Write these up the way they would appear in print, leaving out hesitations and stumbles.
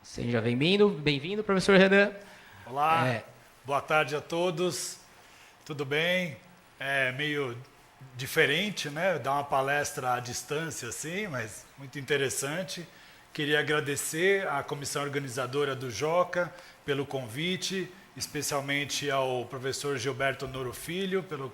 Seja bem-vindo, professor Renan. Olá, É, boa tarde a todos. Tudo bem? É meio diferente, né? Dar uma palestra à distância assim, mas muito interessante. Queria agradecer à comissão organizadora do Joca pelo convite, especialmente ao professor Gilberto Noro Filho pelo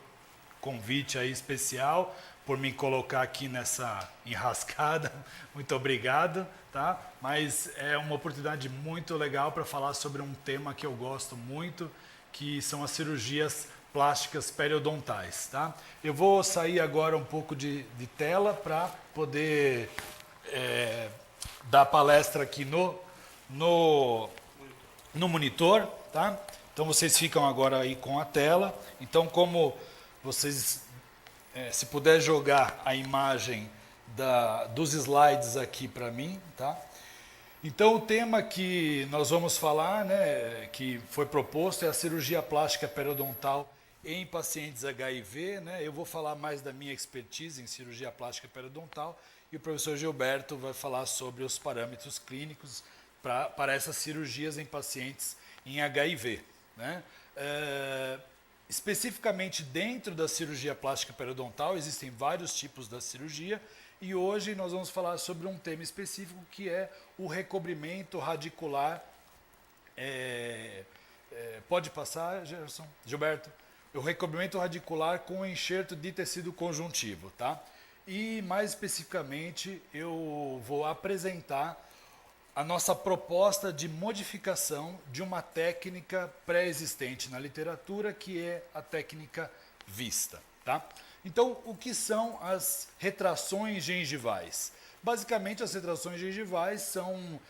convite aí especial por me colocar aqui nessa enrascada. Muito obrigado, tá? Mas é uma oportunidade muito legal para falar sobre um tema que eu gosto muito, que são as cirurgias plásticas periodontais, tá? Eu vou sair agora um pouco de tela para poder dar palestra aqui no, no monitor, tá? Então vocês ficam agora aí com a tela. Então como vocês se puder jogar a imagem dos slides aqui para mim, tá? Então o tema que nós vamos falar, né, que foi proposto é a cirurgia plástica periodontal em pacientes HIV, né? Eu vou falar mais da minha expertise em cirurgia plástica periodontal e o professor Gilberto vai falar sobre os parâmetros clínicos para essas cirurgias em pacientes em HIV, né? Especificamente dentro da cirurgia plástica periodontal, existem vários tipos da cirurgia e hoje nós vamos falar sobre um tema específico que é o recobrimento radicular. Pode passar, Gerson? Gilberto? O recobrimento radicular com enxerto de tecido conjuntivo, tá? E mais especificamente eu vou apresentar a nossa proposta de modificação de uma técnica pré-existente na literatura, que é a técnica vista. Tá? Então, o que são as retrações gengivais? Basicamente, as retrações gengivais são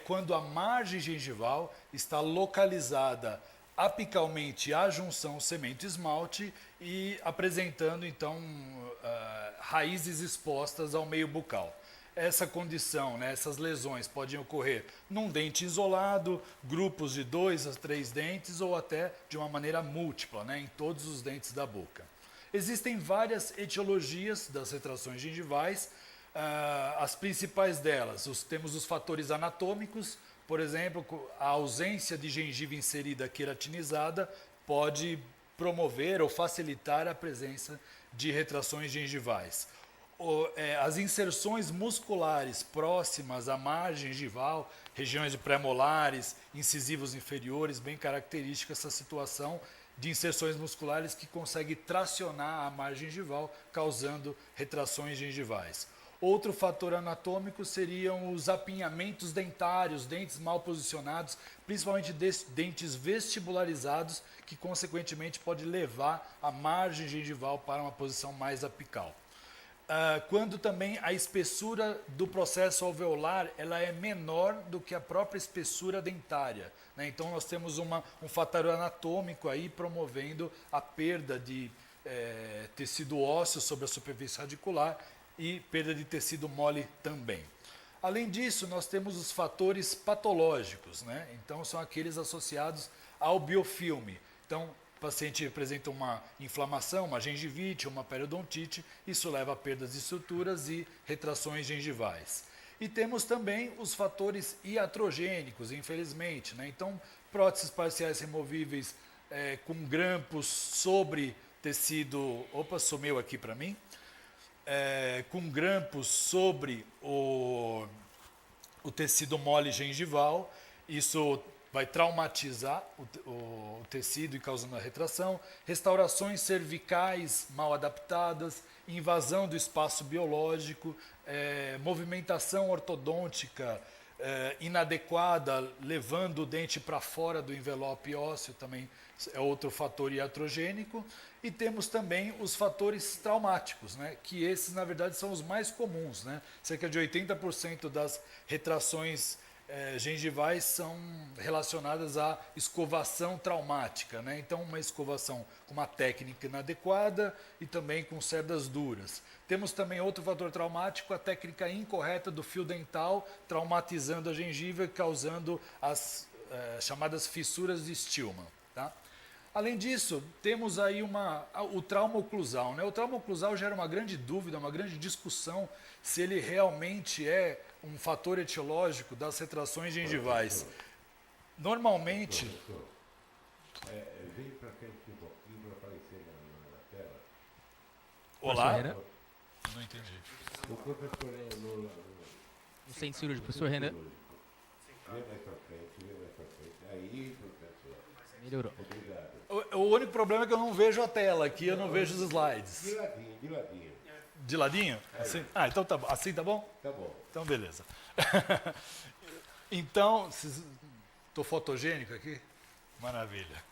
quando a margem gengival está localizada apicalmente à junção cemento-esmalte e apresentando, então, raízes expostas ao meio bucal. Essa condição, né, essas lesões podem ocorrer num dente isolado, grupos de 2 a 3 dentes ou até de uma maneira múltipla, né, em todos os dentes da boca. Existem várias etiologias das retrações gengivais. As principais delas, temos os fatores anatômicos, por exemplo, a ausência de gengiva inserida queratinizada pode promover ou facilitar a presença de retrações gengivais. As inserções musculares próximas à margem gengival, regiões de pré-molares, incisivos inferiores, bem característica essa situação de inserções musculares que consegue tracionar a margem gengival, causando retrações gengivais. Outro fator anatômico seriam os apinhamentos dentários, dentes mal posicionados, principalmente dentes vestibularizados, que consequentemente pode levar a margem gengival para uma posição mais apical. Quando também a espessura do processo alveolar ela é menor do que a própria espessura dentária, né? Então nós temos um fator anatômico aí promovendo a perda de tecido ósseo sobre a superfície radicular e perda de tecido mole também. Além disso, nós temos os fatores patológicos, né? Então são aqueles associados ao biofilme. Então, o paciente apresenta uma inflamação, uma gengivite, uma periodontite, isso leva a perdas de estruturas e retrações gengivais. E temos também os fatores iatrogênicos, infelizmente, né? Então, próteses parciais removíveis com grampos sobre tecido... Opa, sumiu aqui para mim. Com grampos sobre o tecido mole gengival, isso vai traumatizar o tecido e causando a retração, restaurações cervicais mal adaptadas, invasão do espaço biológico, movimentação ortodôntica inadequada, levando o dente para fora do envelope ósseo, também é outro fator iatrogênico. E temos também os fatores traumáticos, né, que esses, na verdade, são os mais comuns, né? Cerca de 80% das retrações gengivais são relacionadas à escovação traumática, né? Então, uma escovação com uma técnica inadequada e também com cerdas duras. Temos também outro fator traumático, a técnica incorreta do fio dental, traumatizando a gengiva e causando as chamadas fissuras de Stillman, tá? Além disso, temos aí o trauma oclusal, né? O trauma oclusal gera uma grande dúvida, uma grande discussão se ele realmente é um fator etiológico das retrações gengivais. Normalmente... Vem para frente um pouquinho para aparecer na tela. Olá? Renan. Não entendi. O professor No centro cirúrgico, professor Renan. vem mais para frente, vem mais para frente. Aí, professor. Melhorou. Obrigado. O único problema é que eu não vejo a tela aqui, eu não vejo os slides. De ladinho, de ladinho. De ladinho? Assim? Ah, então tá bom. Assim tá bom? Tá bom. Então, beleza. Então, estou fotogênico aqui? Maravilha.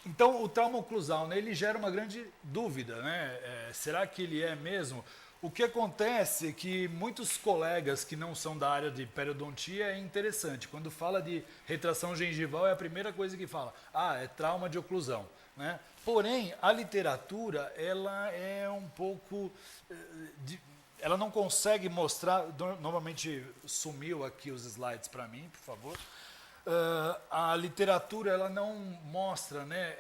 Então, o trauma oclusal, né, ele gera uma grande dúvida, né? Será que ele é mesmo? O que acontece é que muitos colegas que não são da área de periodontia é interessante. Quando fala de retração gengival, é a primeira coisa que fala. Ah, é trauma de oclusão, né? Porém, a literatura, ela é um pouco... ela não consegue mostrar... Novamente, sumiu aqui os slides para mim, por favor. A literatura ela não mostra, né,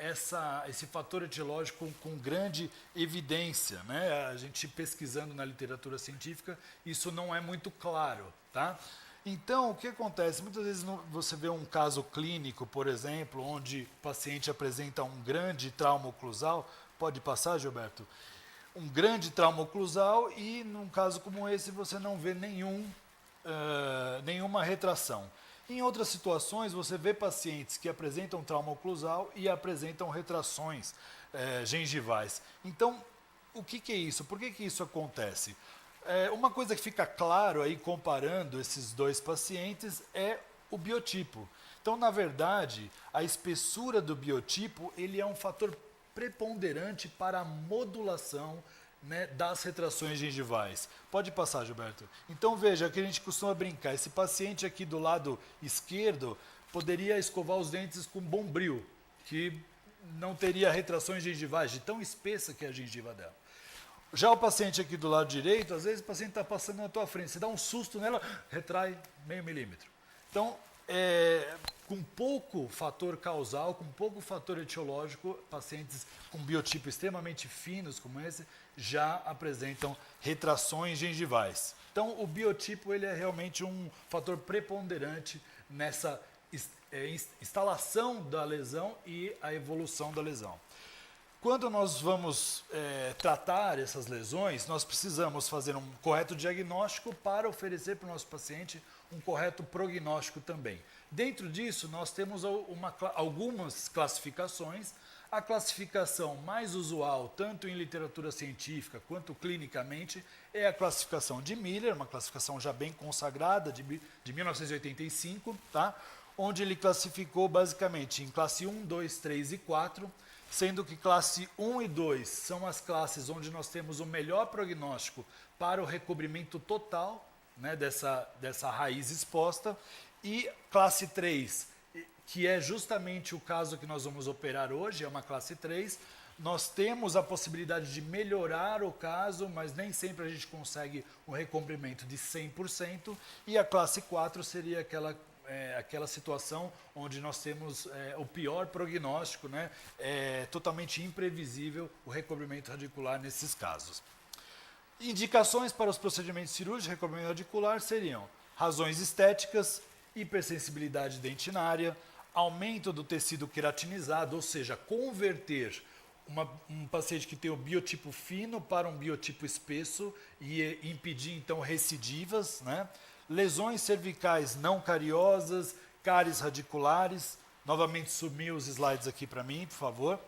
esse fator etiológico com grande evidência, né? A gente pesquisando na literatura científica, isso não é muito claro, tá? Então, o que acontece? Muitas vezes você vê um caso clínico, por exemplo, onde o paciente apresenta um grande trauma oclusal. Pode passar, Gilberto? Um grande trauma oclusal e, num caso como esse, você não vê nenhuma retração. Em outras situações, você vê pacientes que apresentam trauma oclusal e apresentam retrações gengivais. Então, o que é isso? Por que isso acontece? Uma coisa que fica claro aí comparando esses dois pacientes é o biotipo. Então, na verdade, a espessura do biotipo ele é um fator preponderante para a modulação, né, das retrações gengivais. Pode passar, Gilberto. Então veja que a gente costuma brincar. Esse paciente aqui do lado esquerdo poderia escovar os dentes com Bombril, que não teria retrações gengivais, de tão espessa que é a gengiva dela. Já o paciente aqui do lado direito, às vezes o paciente está passando na tua frente, você dá um susto nela, retrai meio milímetro. Então, com pouco fator causal, com pouco fator etiológico, pacientes com biotipo extremamente finos como esse, já apresentam retrações gengivais. Então, o biotipo ele é realmente um fator preponderante nessa instalação da lesão e a evolução da lesão. Quando nós vamos tratar essas lesões, nós precisamos fazer um correto diagnóstico para oferecer para o nosso paciente um correto prognóstico também. Dentro disso, nós temos algumas classificações. A classificação mais usual, tanto em literatura científica quanto clinicamente, é a classificação de Miller, uma classificação já bem consagrada, de 1985, tá? Onde ele classificou basicamente em classe 1, 2, 3 e 4, sendo que classe 1 e 2 são as classes onde nós temos o melhor prognóstico para o recobrimento total, né, dessa raiz exposta, e classe 3, que é justamente o caso que nós vamos operar hoje, é uma classe 3, nós temos a possibilidade de melhorar o caso, mas nem sempre a gente consegue um recomprimento de 100%, e a classe 4 seria aquela situação onde nós temos o pior prognóstico, né? Totalmente imprevisível o recobrimento radicular nesses casos. Indicações para os procedimentos cirúrgicos de recobrimento radicular seriam razões estéticas, hipersensibilidade dentinária, aumento do tecido queratinizado, ou seja, converter um paciente que tem o biotipo fino para um biotipo espesso e impedir então recidivas, né? Lesões cervicais não cariosas, cáries radiculares, novamente sumiu os slides aqui para mim, por favor,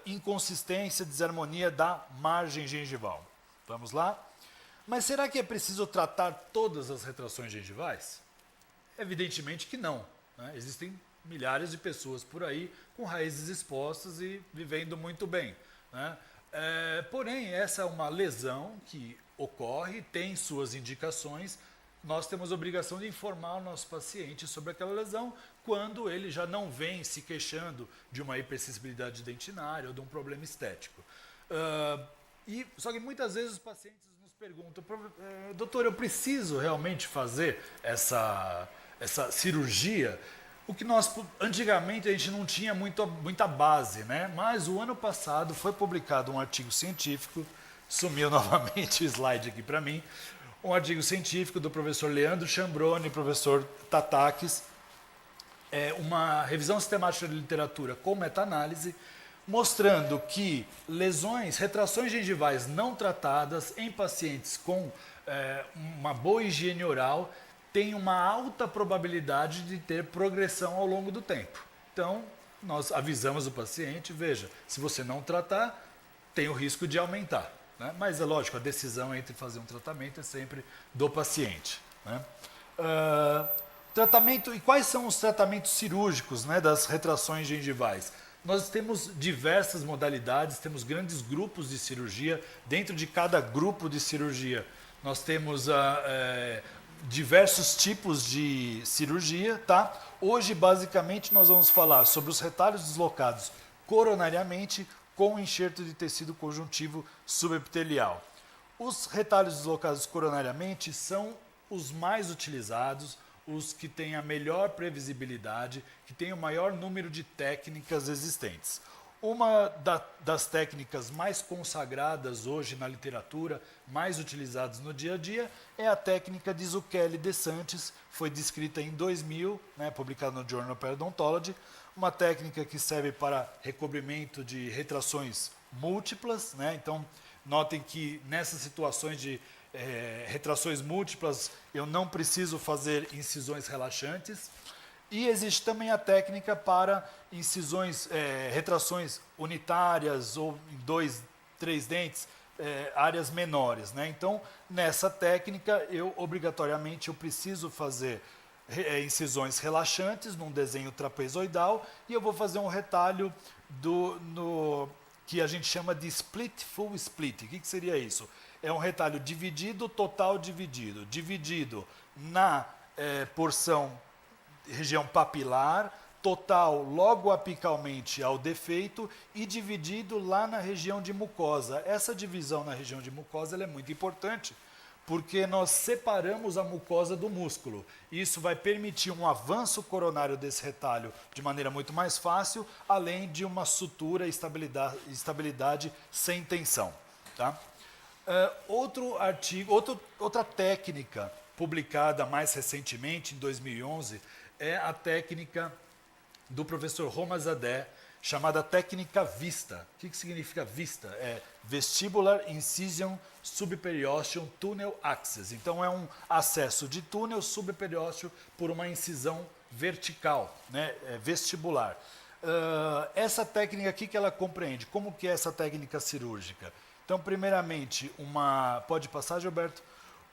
inconsistência, desarmonia da margem gengival. Vamos lá? Mas será que é preciso tratar todas as retrações gengivais? Evidentemente que não, né? Existem milhares de pessoas por aí com raízes expostas e vivendo muito bem, né? Porém, essa é uma lesão que ocorre, tem suas indicações. Nós temos a obrigação de informar o nosso paciente sobre aquela lesão quando ele já não vem se queixando de uma hipersensibilidade dentinária ou de um problema estético. Só que muitas vezes os pacientes nos perguntam, doutor, eu preciso realmente fazer essa cirurgia? O que antigamente a gente não tinha muita base, né? Mas o ano passado foi publicado um artigo científico, sumiu novamente o slide aqui para mim, um artigo científico do professor Leandro Chambroni, professor Tatakis, uma revisão sistemática de literatura com meta-análise, mostrando que retrações gengivais não tratadas em pacientes com uma boa higiene oral têm uma alta probabilidade de ter progressão ao longo do tempo. Então, nós avisamos o paciente, veja, se você não tratar, tem o risco de aumentar. Né? Mas é lógico, a decisão entre fazer um tratamento é sempre do paciente. Né? Tratamento, e quais são os tratamentos cirúrgicos, né, das retrações gengivais? Nós temos diversas modalidades, temos grandes grupos de cirurgia. Dentro de cada grupo de cirurgia, nós temos diversos tipos de cirurgia. Tá? Hoje, basicamente, nós vamos falar sobre os retalhos deslocados coronariamente com enxerto de tecido conjuntivo subepitelial. Os retalhos deslocados coronariamente são os mais utilizados, os que têm a melhor previsibilidade, que têm o maior número de técnicas existentes. Uma das técnicas mais consagradas hoje na literatura, mais utilizadas no dia a dia, é a técnica de Zucchelli de Santis, foi descrita em 2000, né, publicada no Journal of Odontology, uma técnica que serve para recobrimento de retrações múltiplas. Né? Então, notem que nessas situações de retrações múltiplas, eu não preciso fazer incisões relaxantes. E existe também a técnica para incisões, retrações unitárias ou em 2, 3 dentes, áreas menores. Né? Então, nessa técnica, obrigatoriamente eu preciso fazer incisões relaxantes num desenho trapezoidal e eu vou fazer um retalho que a gente chama de split full split. O que seria isso? É um retalho dividido, total dividido. Dividido na porção, região papilar, total logo apicalmente ao defeito e dividido lá na região de mucosa. Essa divisão na região de mucosa ela é muito importante, porque nós separamos a mucosa do músculo. Isso vai permitir um avanço coronário desse retalho de maneira muito mais fácil, além de uma sutura e estabilidade sem tensão. Tá? Outra técnica publicada mais recentemente, em 2011, é a técnica do professor Romazadeh, chamada técnica VISTA. O que significa VISTA? É Vestibular Incision Subperiosteum Tunnel Access. Então é um acesso de túnel subperiósteo por uma incisão vertical, né? Vestibular. Essa técnica aqui que ela compreende, como que é essa técnica cirúrgica? Então, primeiramente, pode passar, Gilberto?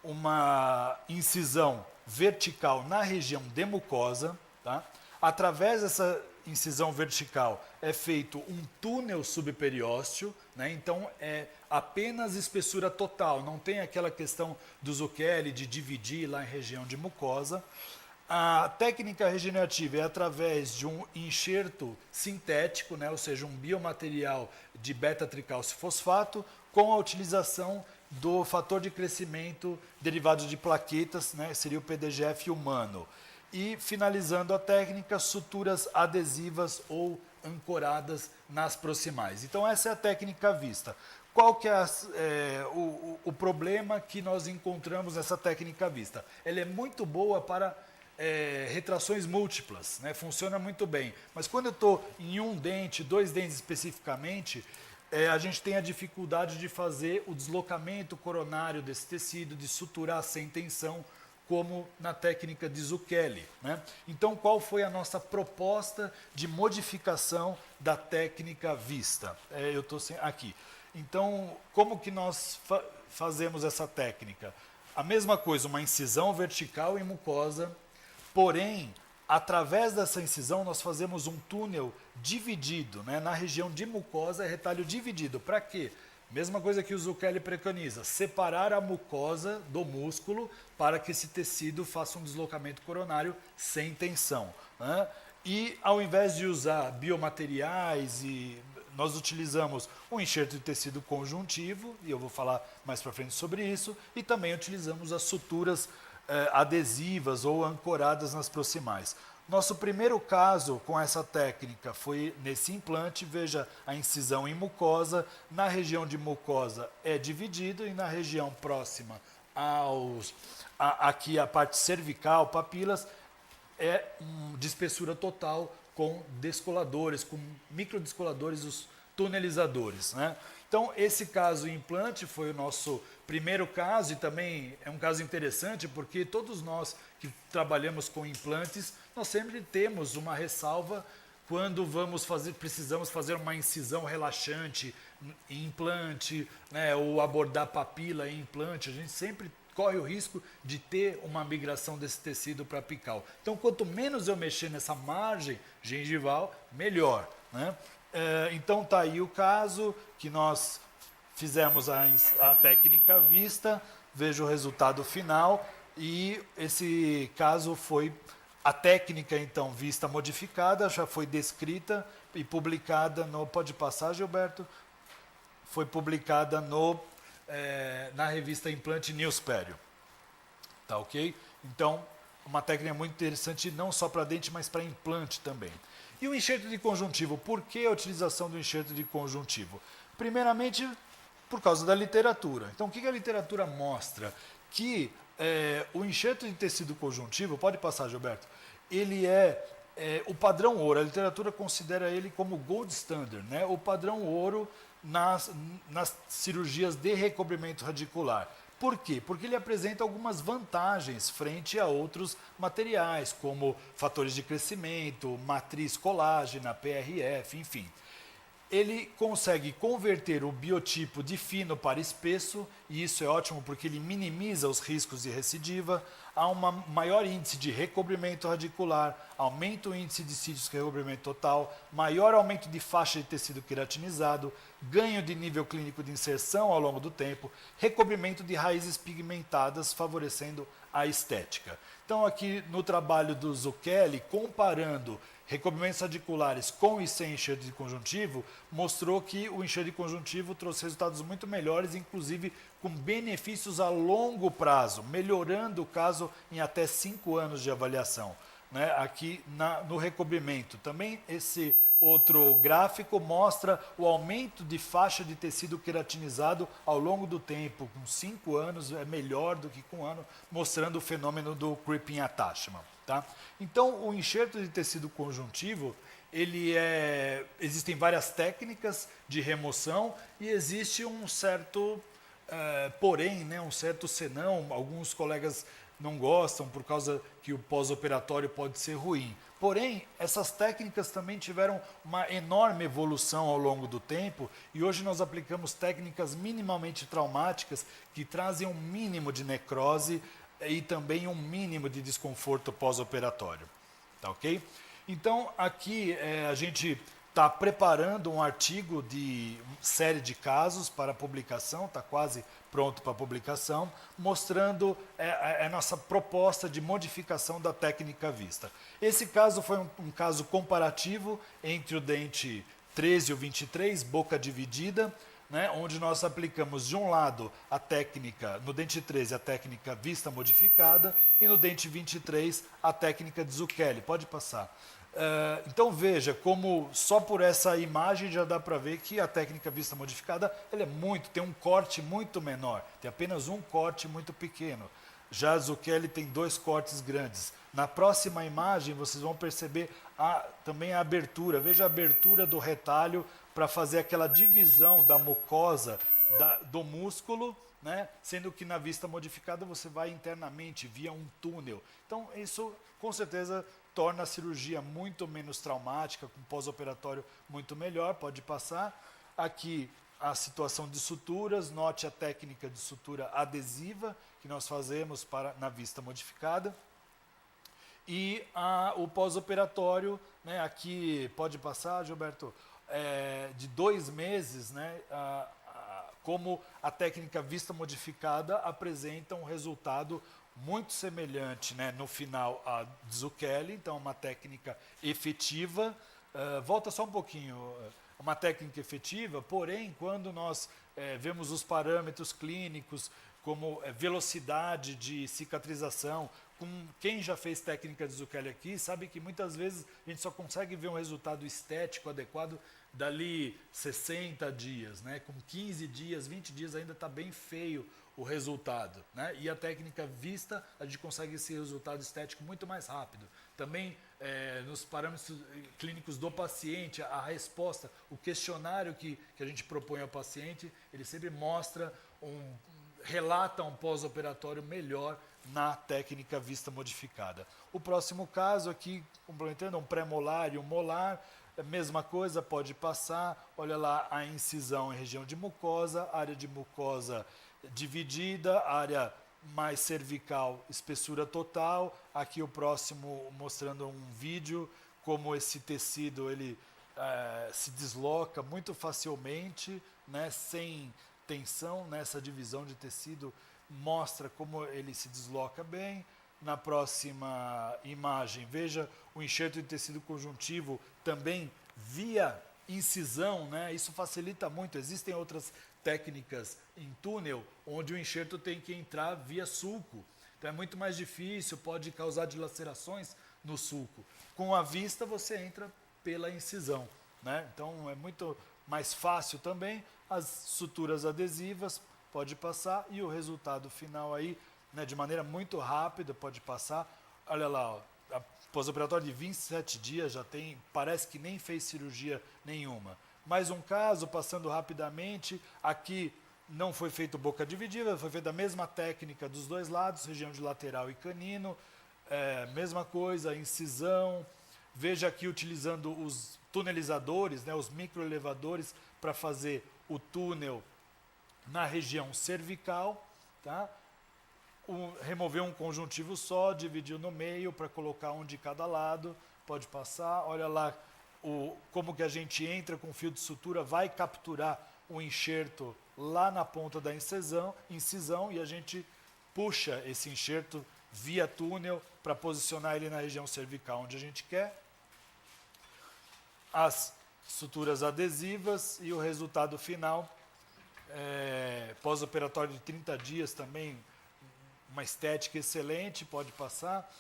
Uma incisão vertical na região de mucosa. Tá? Através dessa incisão vertical é feito um túnel subperiósteo, né? Então é apenas espessura total, não tem aquela questão do Zucchelli de dividir lá em região de mucosa. A técnica regenerativa é através de um enxerto sintético, né? Ou seja, um biomaterial de beta-tricalcifosfato com a utilização do fator de crescimento derivado de plaquetas, né? Seria o PDGF humano. E, finalizando a técnica, suturas adesivas ou ancoradas nas proximais. Então, essa é a técnica vista. Qual que é o problema que nós encontramos nessa técnica vista? Ela é muito boa para retrações múltiplas, né? Funciona muito bem. Mas quando eu estou em um dente, 2 dentes especificamente, a gente tem a dificuldade de fazer o deslocamento coronário desse tecido, de suturar sem tensão, como na técnica de Zucchelli. Né? Então, qual foi a nossa proposta de modificação da técnica vista? Eu estou aqui. Então, como que nós fazemos essa técnica? A mesma coisa, uma incisão vertical em mucosa, porém, através dessa incisão, nós fazemos um túnel dividido, né? Na região de mucosa, é retalho dividido. Para quê? Mesma coisa que o Zucchelli preconiza, separar a mucosa do músculo para que esse tecido faça um deslocamento coronário sem tensão. Né? E ao invés de usar biomateriais, nós utilizamos um enxerto de tecido conjuntivo, e eu vou falar mais para frente sobre isso, e também utilizamos as suturas adesivas ou ancoradas nas proximais. Nosso primeiro caso com essa técnica foi nesse implante, veja a incisão em mucosa, na região de mucosa é dividido e na região próxima aqui a parte cervical, papilas, de espessura total com descoladores, com microdescoladores, os tunelizadores, né? Então, esse caso implante foi o nosso primeiro caso e também é um caso interessante porque todos nós que trabalhamos com implantes, nós sempre temos uma ressalva quando precisamos fazer uma incisão relaxante em implante, né, ou abordar papila em implante, a gente sempre corre o risco de ter uma migração desse tecido para apical. Então, quanto menos eu mexer nessa margem gengival, melhor, né? Então, tá aí o caso que nós fizemos a técnica vista, veja o resultado final e esse caso foi a técnica, então, vista modificada, já foi descrita e publicada no... Pode passar, Gilberto? Foi publicada na revista Implante Newsperio. Tá ok? Então, uma técnica muito interessante não só para dente, mas para implante também. E o enxerto de conjuntivo? Por que a utilização do enxerto de conjuntivo? Primeiramente, por causa da literatura. Então, o que a literatura mostra? Que o enxerto de tecido conjuntivo, pode passar, Gilberto, ele o padrão ouro. A literatura considera ele como gold standard, né? O padrão ouro nas cirurgias de recobrimento radicular. Por quê? Porque ele apresenta algumas vantagens frente a outros materiais, como fatores de crescimento, matriz colágena, PRF, enfim. Ele consegue converter o biotipo de fino para espesso, e isso é ótimo porque ele minimiza os riscos de recidiva, há um maior índice de recobrimento radicular, aumenta o índice de sítios de recobrimento total, maior aumento de faixa de tecido queratinizado, ganho de nível clínico de inserção ao longo do tempo, recobrimento de raízes pigmentadas, favorecendo a estética. Então, aqui no trabalho do Zucchelli, comparando recobrimentos radiculares com e sem enxerto de conjuntivo, mostrou que o enxerto de conjuntivo trouxe resultados muito melhores, inclusive com benefícios a longo prazo, melhorando o caso em até 5 anos de avaliação, né? Aqui no recobrimento. Também esse outro gráfico mostra o aumento de faixa de tecido queratinizado ao longo do tempo. Com 5 anos é melhor do que com 1 ano, mostrando o fenômeno do creeping attachment. Tá? Então, o enxerto de tecido conjuntivo, existem várias técnicas de remoção e existe um certo porém, né, um certo senão. Alguns colegas não gostam por causa que o pós-operatório pode ser ruim. Porém, essas técnicas também tiveram uma enorme evolução ao longo do tempo e hoje nós aplicamos técnicas minimamente traumáticas que trazem um mínimo de necrose e também um mínimo de desconforto pós-operatório. Tá ok? Então, aqui a gente está preparando um artigo de série de casos para publicação, está quase pronto para publicação, mostrando a nossa proposta de modificação da técnica vista. Esse caso foi um caso comparativo entre o dente 13 e o 23, boca dividida, né, onde nós aplicamos de um lado a técnica, no dente 13 a técnica vista modificada e no dente 23 a técnica de Zucchelli. Pode passar. Então veja como só por essa imagem já dá para ver que a técnica vista modificada ela tem um corte muito menor, tem apenas um corte muito pequeno. Já a Zucchelli tem 2 cortes grandes. Na próxima imagem vocês vão perceber também a abertura. Veja a abertura do retalho para fazer aquela divisão da mucosa do músculo, né? Sendo que na vista modificada você vai internamente via um túnel. Então isso com certeza torna a cirurgia muito menos traumática, com pós-operatório muito melhor. Pode passar. Aqui a situação de suturas, note a técnica de sutura adesiva que nós fazemos na vista modificada. E o pós-operatório, né, aqui pode passar, Gilberto, de 2 meses, né, como a técnica vista modificada apresenta um resultado muito semelhante, né, no final a Zucchelli, então uma técnica efetiva. Volta só um pouquinho, uma técnica efetiva, porém, quando nós vemos os parâmetros clínicos, como velocidade de cicatrização, quem já fez técnica de Zucchelli aqui sabe que muitas vezes a gente só consegue ver um resultado estético adequado dali 60 dias, né? Com 15 dias, 20 dias ainda está bem feio o resultado, né? E a técnica vista, a gente consegue esse resultado estético muito mais rápido. Também nos parâmetros clínicos do paciente, a resposta, o questionário que a gente propõe ao paciente, ele sempre mostra relata um pós-operatório melhor na técnica vista modificada. O próximo caso aqui, complementando, um pré-molar e um molar, mesma coisa, pode passar, olha lá a incisão em região de mucosa, área de mucosa dividida, área mais cervical, espessura total. Aqui o próximo mostrando um vídeo, como esse tecido ele se desloca muito facilmente, né, sem tensão, nessa divisão de tecido mostra como ele se desloca bem. Na próxima imagem, veja o enxerto de tecido conjuntivo também via incisão, né? Isso facilita muito. Existem outras técnicas em túnel onde o enxerto tem que entrar via sulco. Então é muito mais difícil, pode causar dilacerações no sulco. Com a vista você entra pela incisão, né? Então é muito mais fácil também. As suturas adesivas pode passar e o resultado final aí, né, de maneira muito rápida pode passar. Olha lá, ó, a pós-operatório de 27 dias já tem, parece que nem fez cirurgia nenhuma. Mais um caso, passando rapidamente, aqui não foi feito boca dividida, foi feita a mesma técnica dos dois lados, região de lateral e canino, mesma coisa, incisão. Veja aqui utilizando os tunelizadores, né, os microelevadores para fazer o túnel na região cervical, tá? Remover um conjuntivo só, dividiu no meio para colocar um de cada lado, pode passar. Olha lá como que a gente entra com fio de sutura, vai capturar o enxerto lá na ponta da incisão e a gente puxa esse enxerto via túnel para posicionar ele na região cervical onde a gente quer. As suturas adesivas e o resultado final, pós-operatório de 30 dias também, uma estética excelente, pode passar.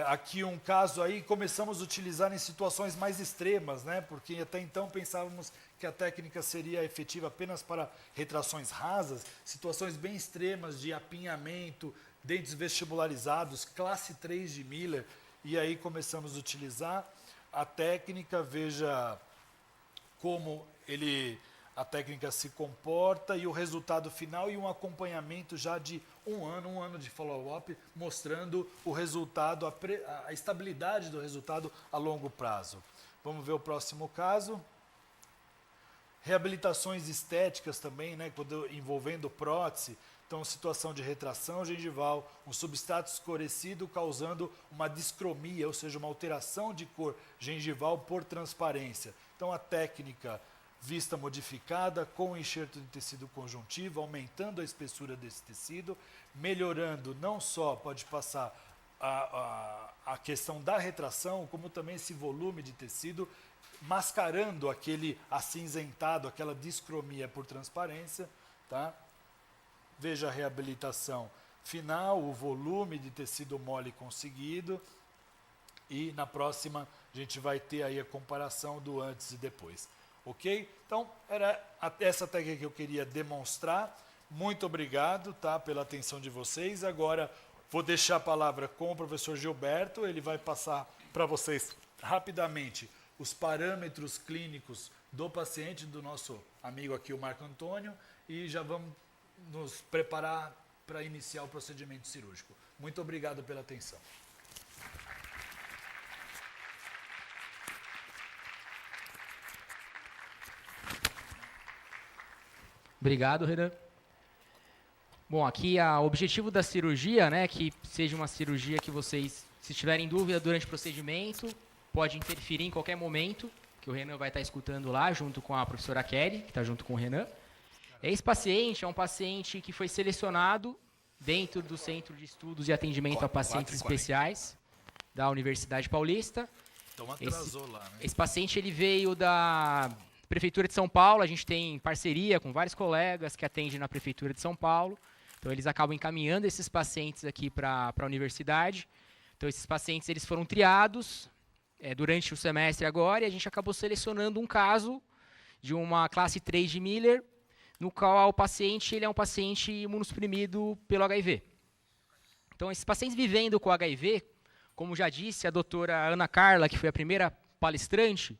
Aqui um caso aí, começamos a utilizar em situações mais extremas, né? Porque até então pensávamos que a técnica seria efetiva apenas para retrações rasas, situações bem extremas de apinhamento, dentes vestibularizados, classe 3 de Miller, e aí começamos a utilizar a técnica. Veja como a técnica se comporta e o resultado final e um acompanhamento já de um ano de follow-up, mostrando o resultado, a estabilidade do resultado a longo prazo. Vamos ver o próximo caso. Reabilitações estéticas também, né, envolvendo prótese. Então, situação de retração gengival, um substrato escurecido causando uma discromia, ou seja, uma alteração de cor gengival por transparência. Então, a técnica vista modificada com enxerto de tecido conjuntivo, aumentando a espessura desse tecido, melhorando não só, pode passar a questão da retração, como também esse volume de tecido, mascarando aquele acinzentado, aquela discromia por transparência, tá? Veja a reabilitação final, o volume de tecido mole conseguido, e na próxima a gente vai ter aí a comparação do antes e depois. Ok? Então, era essa técnica que eu queria demonstrar. Muito obrigado, tá, pela atenção de vocês. Agora vou deixar a palavra com o professor Gilberto, ele vai passar para vocês rapidamente os parâmetros clínicos do paciente, do nosso amigo aqui, o Marco Antônio, e já vamos nos preparar para iniciar o procedimento cirúrgico. Muito obrigado pela atenção. Obrigado, Renan. Bom, aqui o objetivo da cirurgia, né, que seja uma cirurgia que vocês, se tiverem dúvida durante o procedimento, pode interferir em qualquer momento, que o Renan vai estar escutando lá, junto com a professora Kelly, que está junto com o Renan. Esse paciente é um paciente que foi selecionado dentro do Centro de Estudos e Atendimento a Pacientes Especiais da Universidade Paulista. Então atrasou lá, né? Esse paciente ele veio da Prefeitura de São Paulo, a gente tem parceria com vários colegas que atendem na Prefeitura de São Paulo. Então, eles acabam encaminhando esses pacientes aqui para a universidade. Então, esses pacientes eles foram triados durante o semestre agora, e a gente acabou selecionando um caso de uma classe 3 de Miller, no qual o paciente ele é um paciente imunossuprimido pelo HIV. Então, esses pacientes vivendo com HIV, como já disse a doutora Ana Carla, que foi a primeira palestrante,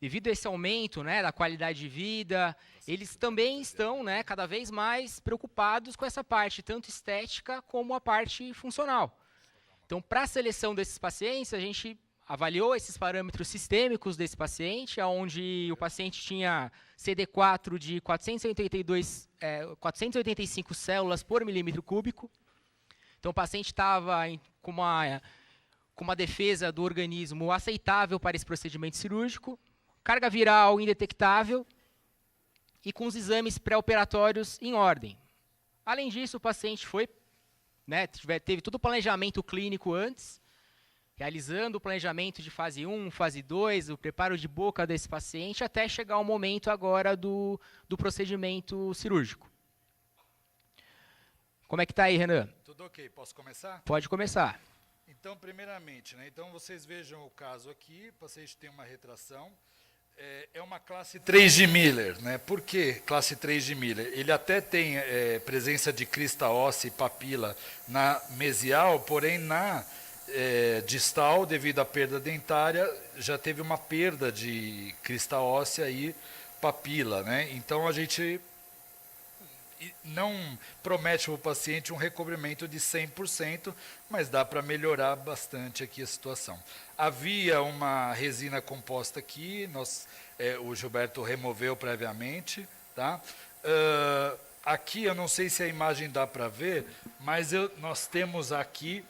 devido a esse aumento, né, da qualidade de vida, eles também estão, né, cada vez mais preocupados com essa parte, tanto estética como a parte funcional. Então, para a seleção desses pacientes, a gente avaliou esses parâmetros sistêmicos desse paciente, onde o paciente tinha CD4 de 485 células por milímetro cúbico. Então, o paciente estava com uma defesa do organismo aceitável para esse procedimento cirúrgico, carga viral indetectável e com os exames pré-operatórios em ordem. Além disso, o paciente teve todo o planejamento clínico antes, realizando o planejamento de fase 1, fase 2, o preparo de boca desse paciente, até chegar ao momento agora do procedimento cirúrgico. Como é que está aí, Renan? Tudo ok, posso começar? Pode começar. Então, primeiramente, né, então vocês vejam o caso aqui, o paciente tem uma retração, é uma classe 3 de Miller, né? Por que classe 3 de Miller? Ele até tem presença de crista óssea e papila na mesial, porém na distal, devido à perda dentária, já teve uma perda de crista óssea e papila, né? Então a gente não promete para o paciente um recobrimento de 100%, mas dá para melhorar bastante aqui a situação. Havia uma resina composta aqui, o Gilberto removeu previamente, tá? Aqui eu não sei se a imagem dá para ver, mas nós temos aqui,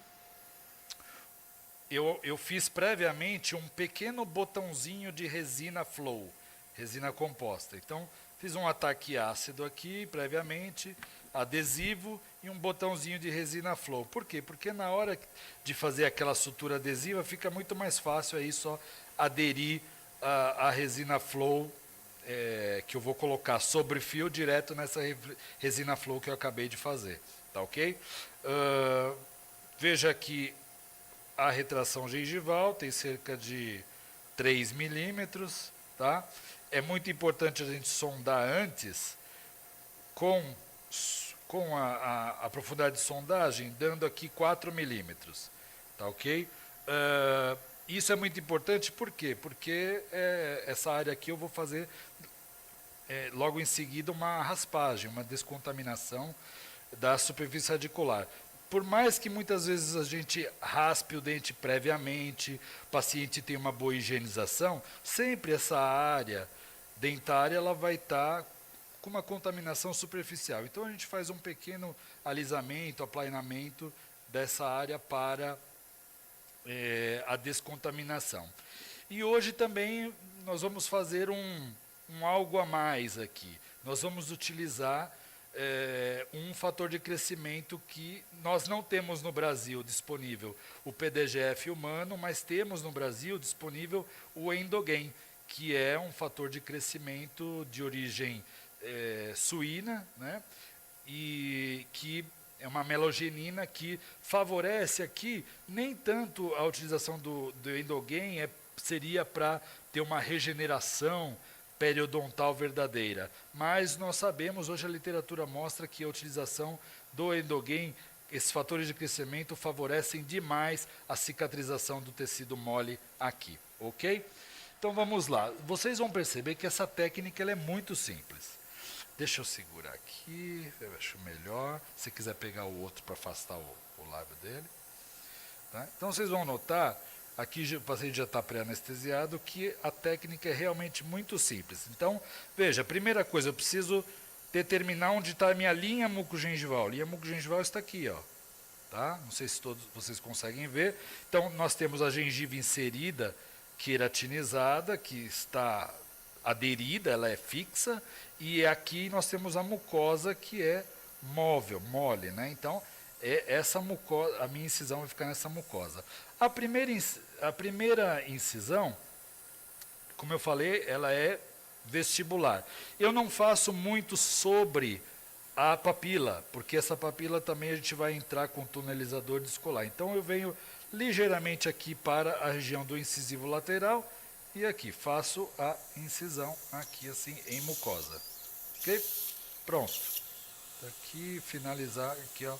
eu fiz previamente um pequeno botãozinho de resina flow, resina composta. Então, fiz um ataque ácido aqui, previamente, adesivo e um botãozinho de resina flow. Por quê? Porque na hora de fazer aquela sutura adesiva, fica muito mais fácil aí só aderir a resina flow, que eu vou colocar sobre fio direto nessa resina flow que eu acabei de fazer. Tá ok? Veja aqui a retração gengival, tem cerca de 3 milímetros, tá? É muito importante a gente sondar antes com a profundidade de sondagem, dando aqui 4 milímetros, tá ok? Isso é muito importante, por quê? Porque essa área aqui eu vou fazer logo em seguida uma raspagem, uma descontaminação da superfície radicular. Por mais que muitas vezes a gente raspe o dente previamente, o paciente tem uma boa higienização, sempre essa área dentária ela vai estar com uma contaminação superficial. Então a gente faz um pequeno alisamento, aplanamento dessa área para a descontaminação. E hoje também nós vamos fazer um algo a mais aqui. Nós vamos utilizar um fator de crescimento que nós não temos no Brasil disponível o PDGF humano, mas temos no Brasil disponível o Endogain, que é um fator de crescimento de origem suína, né? E que é uma melogenina que favorece aqui, nem tanto a utilização do Endogain seria para ter uma regeneração periodontal verdadeira, mas nós sabemos, hoje a literatura mostra que a utilização do Endogain, esses fatores de crescimento favorecem demais a cicatrização do tecido mole aqui, ok? Então vamos lá, vocês vão perceber que essa técnica ela é muito simples. Deixa eu segurar aqui, eu acho melhor, se quiser pegar o outro para afastar o lábio dele. Tá? Então vocês vão notar, aqui o paciente já está pré-anestesiado, que a técnica é realmente muito simples. Então, veja, a primeira coisa, eu preciso determinar onde está a minha linha mucogengival. A linha mucogengival está aqui, ó. Tá? Não sei se todos vocês conseguem ver. Então, nós temos a gengiva inserida, queratinizada, que está aderida, ela é fixa, e aqui nós temos a mucosa que é móvel, mole, né? Então, essa mucosa, a minha incisão vai ficar nessa mucosa. A primeira incisão, como eu falei, ela é vestibular. Eu não faço muito sobre a papila, porque essa papila também a gente vai entrar com o tunelizador descolar. Então eu venho ligeiramente aqui para a região do incisivo lateral e aqui faço a incisão aqui assim em mucosa. Ok? Pronto. Aqui finalizar aqui, ó,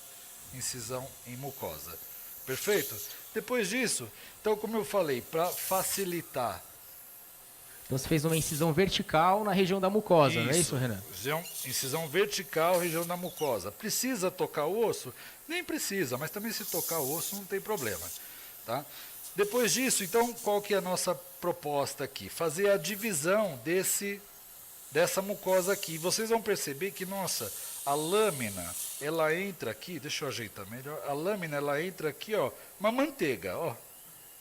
incisão em mucosa. Perfeito? Depois disso, então como eu falei, para facilitar. Então você fez uma incisão vertical na região da mucosa, não é isso, Renan? Incisão vertical, região da mucosa. Precisa tocar o osso? Nem precisa, mas também se tocar o osso não tem problema. Tá? Depois disso, então, qual que é a nossa proposta aqui? Fazer a divisão dessa mucosa aqui. Vocês vão perceber que, nossa, a lâmina, ela entra aqui, deixa eu ajeitar melhor, a lâmina, ela entra aqui, ó, uma manteiga, ó.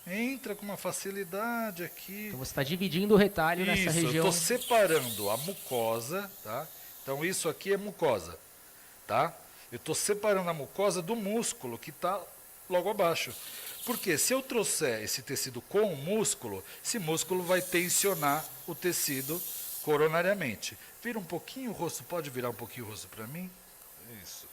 Entra com uma facilidade aqui. Então você está dividindo o retalho nessa Isso, eu região. estou separando a mucosa, tá? Então isso aqui é mucosa, tá? Eu estou separando a mucosa do músculo que está logo abaixo. Porque se eu trouxer esse tecido com o músculo, esse músculo vai tensionar o tecido coronariamente. Vira um pouquinho o rosto, pode virar um pouquinho o rosto para mim? Isso.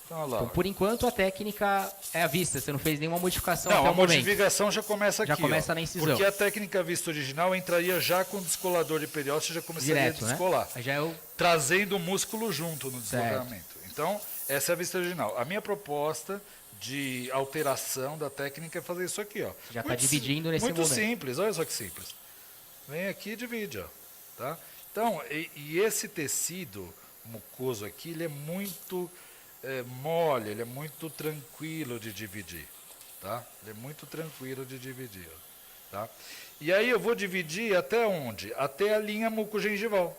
Então, olha lá. Então, por enquanto, a técnica é à vista. Você não fez nenhuma modificação Não, até a o momento. modificação já começa aqui. Já começa ó, na incisão. Porque a técnica vista original entraria já com o descolador de periósteo, já começaria Direto, a descolar. né? Já é o... Trazendo o músculo junto no deslocamento. Então, essa é a vista original. A minha proposta de alteração da técnica é fazer isso aqui, ó. Já está dividindo nesse muito momento. Muito simples, olha só que simples. Vem aqui e divide, ó. Tá? Então, e esse tecido mucoso aqui, ele é muito mole, ele é muito tranquilo de dividir, tá? Ele é muito tranquilo de dividir, tá? E aí eu vou dividir até onde? Até a linha mucogengival,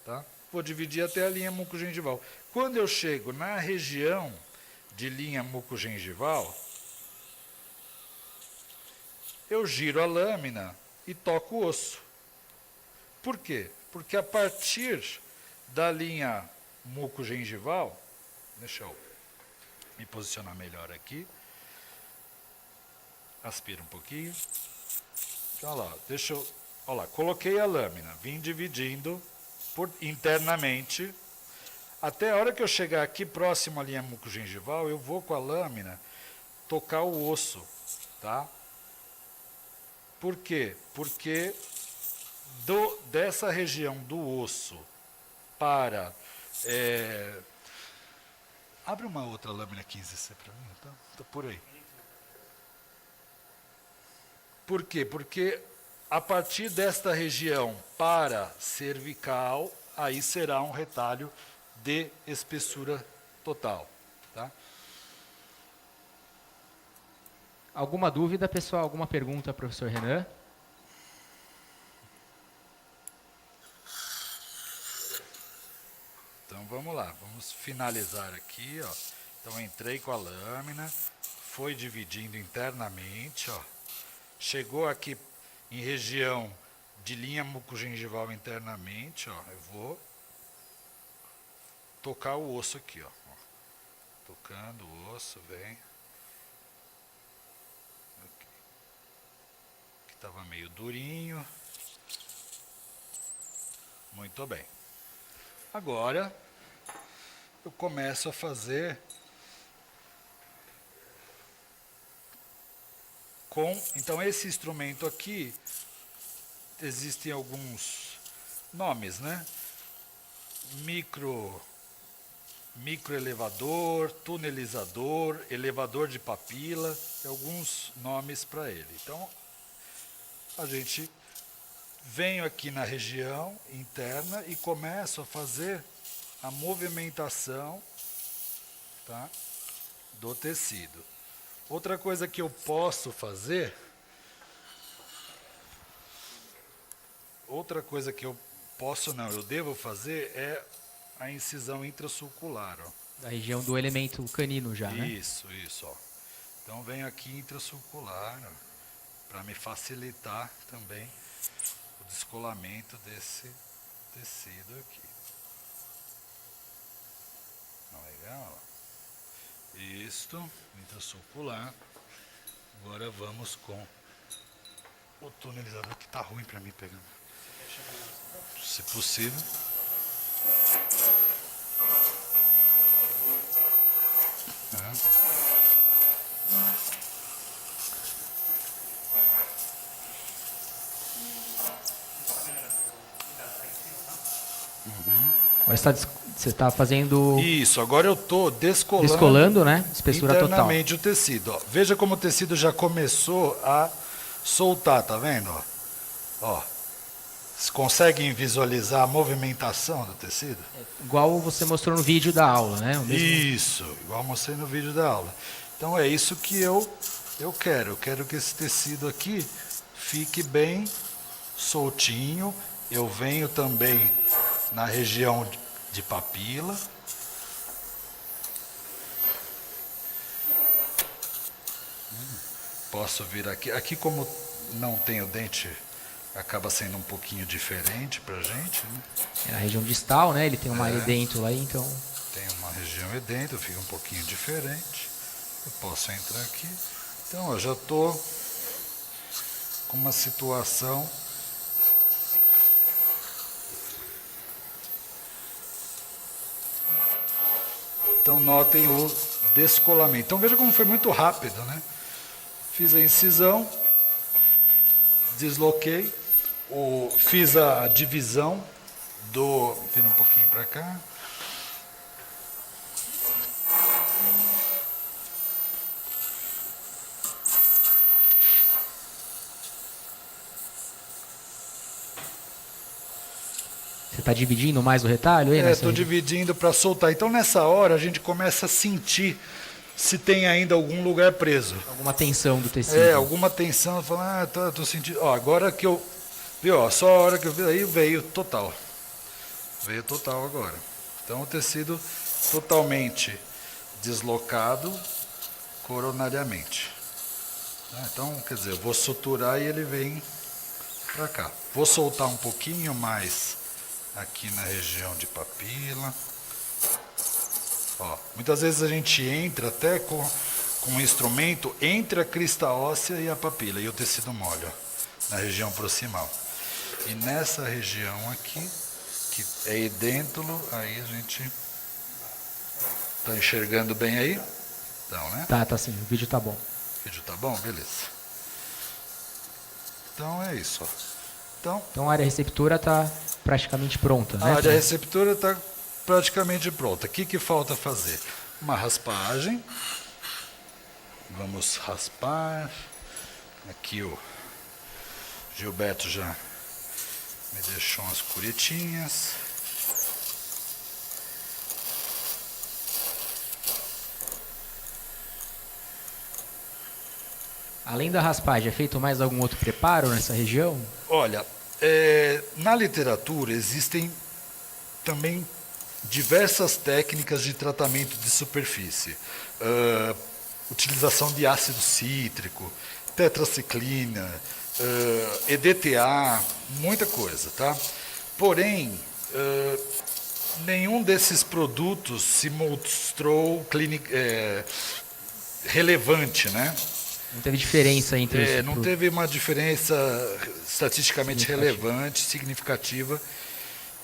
tá? Vou dividir até a linha mucogengival. Quando eu chego na região de linha mucogengival, eu giro a lâmina e toco o osso. Por quê? Porque a partir da linha mucogengival, deixa eu me posicionar melhor aqui, aspira um pouquinho, então, olha lá, olha lá, coloquei a lâmina, vim dividindo internamente, até a hora que eu chegar aqui próximo à linha mucogengival, eu vou com a lâmina tocar o osso, tá? Por quê? Porque dessa região do osso para... abre uma outra lâmina 15C para mim, tá? Tá por aí. Por quê? Porque a partir desta região para cervical, aí será um retalho de espessura total, tá? Alguma dúvida, pessoal? Alguma pergunta, professor Renan? Então vamos lá, vamos finalizar aqui, ó. Então entrei com a lâmina, foi dividindo internamente, ó. Chegou aqui em região de linha mucogengival internamente, ó. Eu vou tocar o osso aqui, ó. Tocando o osso, vem. Aqui estava meio durinho. Muito bem. Agora, eu começo a fazer então esse instrumento aqui, existem alguns nomes, né? Microelevador, tunelizador, elevador de papila, tem alguns nomes para ele. Então, a gente venho aqui na região interna e começo a fazer a movimentação, tá, do tecido. Outra coisa que eu posso fazer, eu devo fazer é a incisão intrasulcular, ó. Da região do elemento canino já, né? Isso, ó. Então venho aqui intrasulcular, para me facilitar também o descolamento desse tecido aqui. Legal. Isto, intrasulcular. Agora vamos com o tunelizador, que tá ruim para mim pegando. Se possível. Agora você está fazendo, Isso, agora eu estou descolando, né? Espessura total. internamente o tecido. Ó. Veja como o tecido já começou a soltar, tá vendo? Ó. Vocês conseguem visualizar a movimentação do tecido? Igual você mostrou no vídeo da aula, né? O mesmo... Isso, igual mostrei no vídeo da aula. Então é isso que eu quero. Eu quero que esse tecido aqui fique bem soltinho. Eu venho também na região de papila. Posso vir aqui. Aqui como não tem o dente, acaba sendo um pouquinho diferente pra gente, né? É na região distal, né? Ele tem uma área dentro lá, então... Tem uma região aí dentro, fica um pouquinho diferente. Eu posso entrar aqui. Então, eu já estou com uma situação. Então, notem o descolamento. Então, veja como foi muito rápido, né? Fiz a incisão, desloquei, fiz a divisão do... Vira um pouquinho para cá. Você está dividindo mais o retalho aí? Estou dividindo para soltar. Então, nessa hora, a gente começa a sentir se tem ainda algum lugar preso. Alguma tensão do tecido. Alguma tensão. Fala, tô sentindo. Ó, agora que eu... Viu, ó, só a hora que eu vi, aí veio total. Veio total agora. Então, o tecido totalmente deslocado coronariamente. Então, quer dizer, eu vou suturar e ele vem para cá. Vou soltar um pouquinho mais aqui na região de papila. Ó, muitas vezes a gente entra até com um instrumento entre a crista óssea e a papila, e o tecido molha na região proximal. E nessa região aqui, que é edêntulo, aí a gente está enxergando bem aí? Então, né? Tá sim, o vídeo tá bom. O vídeo tá bom? Beleza. Então é isso, ó. Então a área receptora está praticamente pronta, né? A área receptora está praticamente pronta. O que falta fazer? Uma raspagem. Vamos raspar. Aqui o Gilberto já me deixou umas curetinhas. Além da raspagem, é feito mais algum outro preparo nessa região? Olha, na literatura existem também diversas técnicas de tratamento de superfície. Utilização de ácido cítrico, tetraciclina, EDTA, muita coisa, tá? Porém, nenhum desses produtos se mostrou relevante, né? Não teve diferença entre os... Não teve uma diferença estatisticamente relevante, significativa,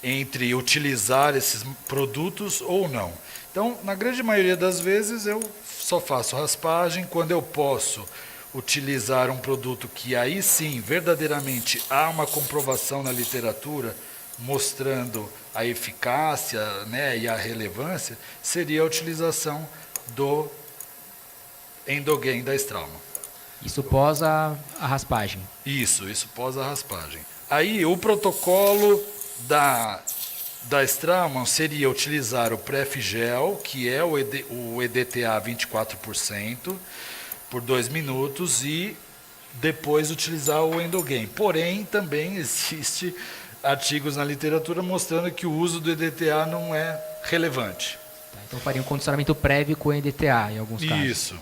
entre utilizar esses produtos ou não. Então, na grande maioria das vezes, eu só faço raspagem. Quando eu posso utilizar um produto que aí sim, verdadeiramente, há uma comprovação na literatura mostrando a eficácia, né, e a relevância, seria a utilização do Endogain da Straumann. Isso pós a raspagem. Isso pós a raspagem. Aí o protocolo da Straumann seria utilizar o Prefigel, que é o EDTA 24%, por 2 minutos, e depois utilizar o Endogain. Porém, também existe artigos na literatura mostrando que o uso do EDTA não é relevante. Tá, então faria um condicionamento prévio com EDTA em alguns casos. Isso,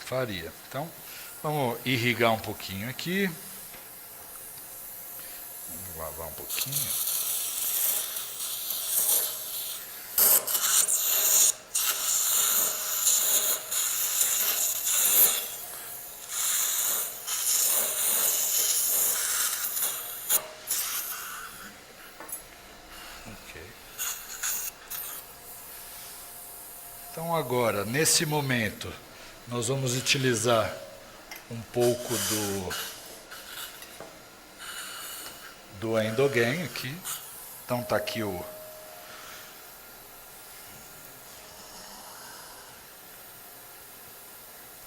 faria. Então, vamos irrigar um pouquinho aqui. Vamos lavar um pouquinho. Ok. Então agora, nesse momento, nós vamos utilizar um pouco do Endogain aqui. Então tá aqui o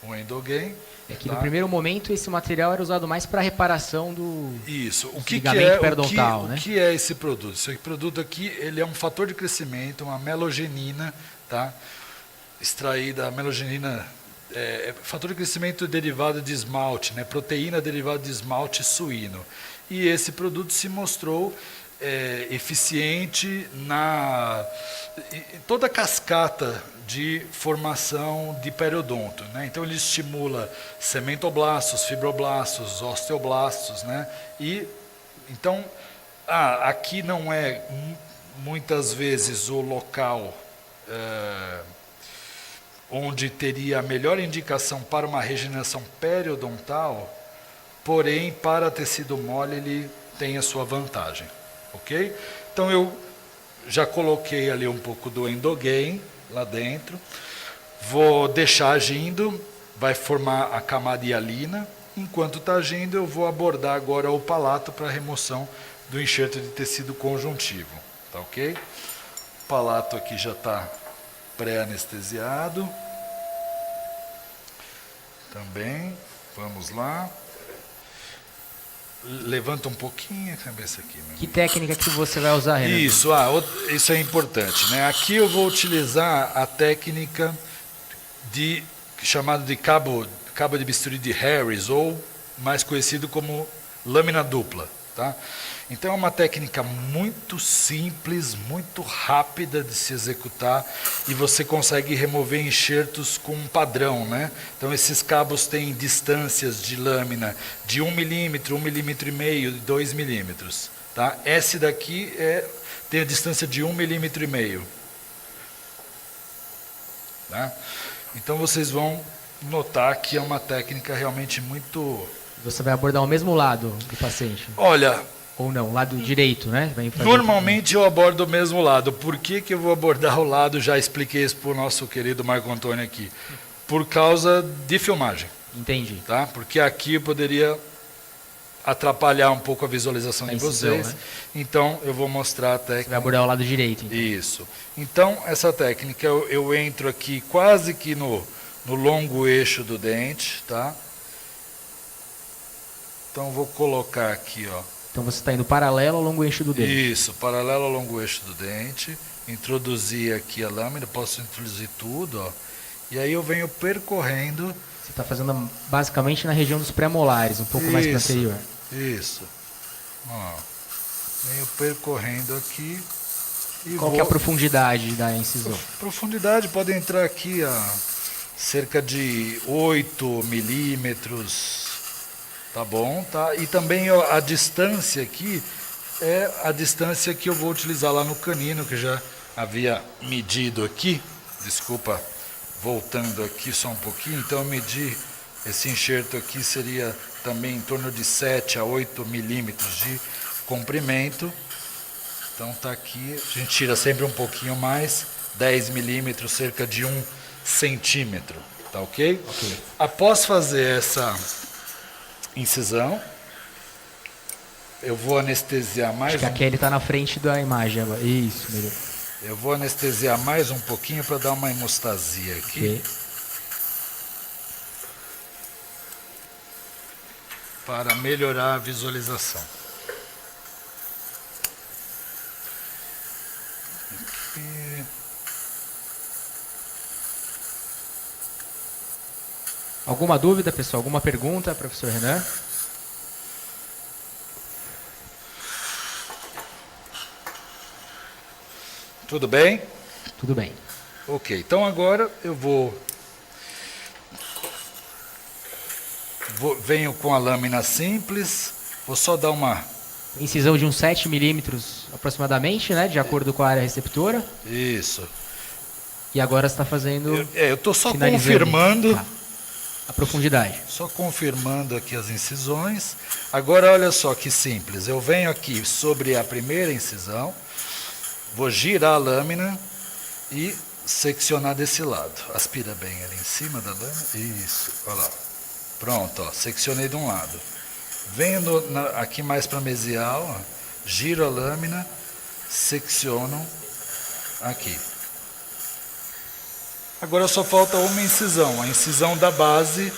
Endogain. É que tá? no primeiro momento esse material era usado mais para reparação do Isso. O que ligamento é, periodontal, né? o que é esse produto? Esse produto aqui, ele é um fator de crescimento, uma melogenina, tá? Extraída, a melogenina é fator de crescimento derivado de esmalte, né? Proteína derivada de esmalte suíno. E esse produto se mostrou eficiente em toda a cascata de formação de periodonto, né? Então ele estimula cementoblastos, fibroblastos, osteoblastos, né? E então aqui não é muitas vezes o local onde teria a melhor indicação para uma regeneração periodontal, porém para tecido mole ele tem a sua vantagem, ok? Então eu já coloquei ali um pouco do Endogain lá dentro, vou deixar agindo, vai formar a camada hialina. Enquanto está agindo, eu vou abordar agora o palato para remoção do enxerto de tecido conjuntivo, tá ok? O palato aqui já está pré-anestesiado. Também, vamos lá. Levanta um pouquinho a cabeça aqui. Que técnica que você vai usar, Renan? Isso, isso é importante, né? Aqui eu vou utilizar a técnica chamada de cabo de bisturi de Harris, ou mais conhecido como lâmina dupla, tá? Então é uma técnica muito simples, muito rápida de se executar e você consegue remover enxertos com um padrão, né? Então esses cabos têm distâncias de lâmina de 1 milímetro, 1,5 milímetro, 2 milímetros, tá? Esse daqui tem a distância de 1,5 milímetro. Tá? Então vocês vão notar que é uma técnica realmente muito... Você vai abordar o mesmo lado do paciente? Olha... Ou não, lado direito, né? Normalmente eu abordo o mesmo lado. Por que eu vou abordar o lado? Já expliquei isso para o nosso querido Marco Antônio aqui. Por causa de filmagem. Entendi. Tá? Porque aqui eu poderia atrapalhar um pouco a visualização de vocês. Né? Então eu vou mostrar a técnica. Você vai abordar o lado direito. Então. Isso. Então essa técnica eu entro aqui quase que no longo eixo do dente. Tá? Então vou colocar aqui, ó. Então você está indo paralelo ao longo eixo do dente. Isso, paralelo ao longo eixo do dente. Introduzir aqui a lâmina, posso introduzir tudo, ó. E aí eu venho percorrendo. Você está fazendo basicamente na região dos pré-molares, um pouco mais para o anterior. Isso. Ó, venho percorrendo aqui. E Qual que é a profundidade da incisão? Profundidade pode entrar aqui a cerca de 8 milímetros. Tá bom, tá? E também a distância aqui é a distância que eu vou utilizar lá no canino, que já havia medido aqui. Desculpa, voltando aqui só um pouquinho. Então eu medi esse enxerto aqui, seria também em torno de 7 a 8 milímetros de comprimento. Então tá aqui, a gente tira sempre um pouquinho mais, 10 milímetros, cerca de 1 centímetro, tá ok? Ok. Após fazer essa incisão, eu vou anestesiar mais. Acho que a Kelly está na frente da imagem agora. Isso, melhor. Eu vou anestesiar mais um pouquinho para dar uma hemostasia aqui. Okay. Para melhorar a visualização. Aqui. Alguma dúvida, pessoal? Alguma pergunta, professor Renan? Tudo bem? Tudo bem. Ok, então agora eu venho com a lâmina simples, vou só dar uma... Incisão de uns 7 milímetros aproximadamente, né? De acordo com a área receptora. Isso. E agora você está fazendo... Eu estou só confirmando... Tá. A profundidade. Só confirmando aqui as incisões. Agora olha só que simples. Eu venho aqui sobre a primeira incisão, vou girar a lâmina e seccionar desse lado. Aspira bem ali em cima da lâmina. Isso, olha lá. Pronto, ó, seccionei de um lado. Venho aqui mais para mesial, ó, giro a lâmina, secciono aqui. Agora só falta uma incisão, a incisão da base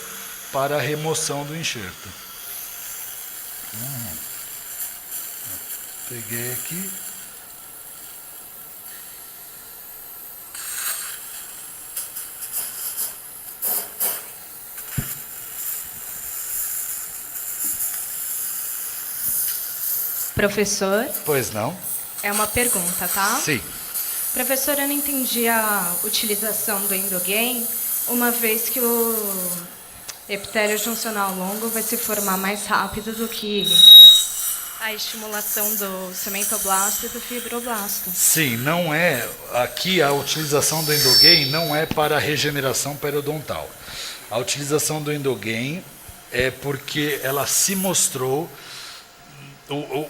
para a remoção do enxerto. Peguei aqui. Professor, Pois não? é uma pergunta, tá? Sim. Professor, eu não entendi a utilização do Endogain, uma vez que o epitélio juncional longo vai se formar mais rápido do que a estimulação do cementoblasto e do fibroblasto. Sim, não é. Aqui a utilização do Endogain não é para a regeneração periodontal. A utilização do Endogain é porque ela se mostrou.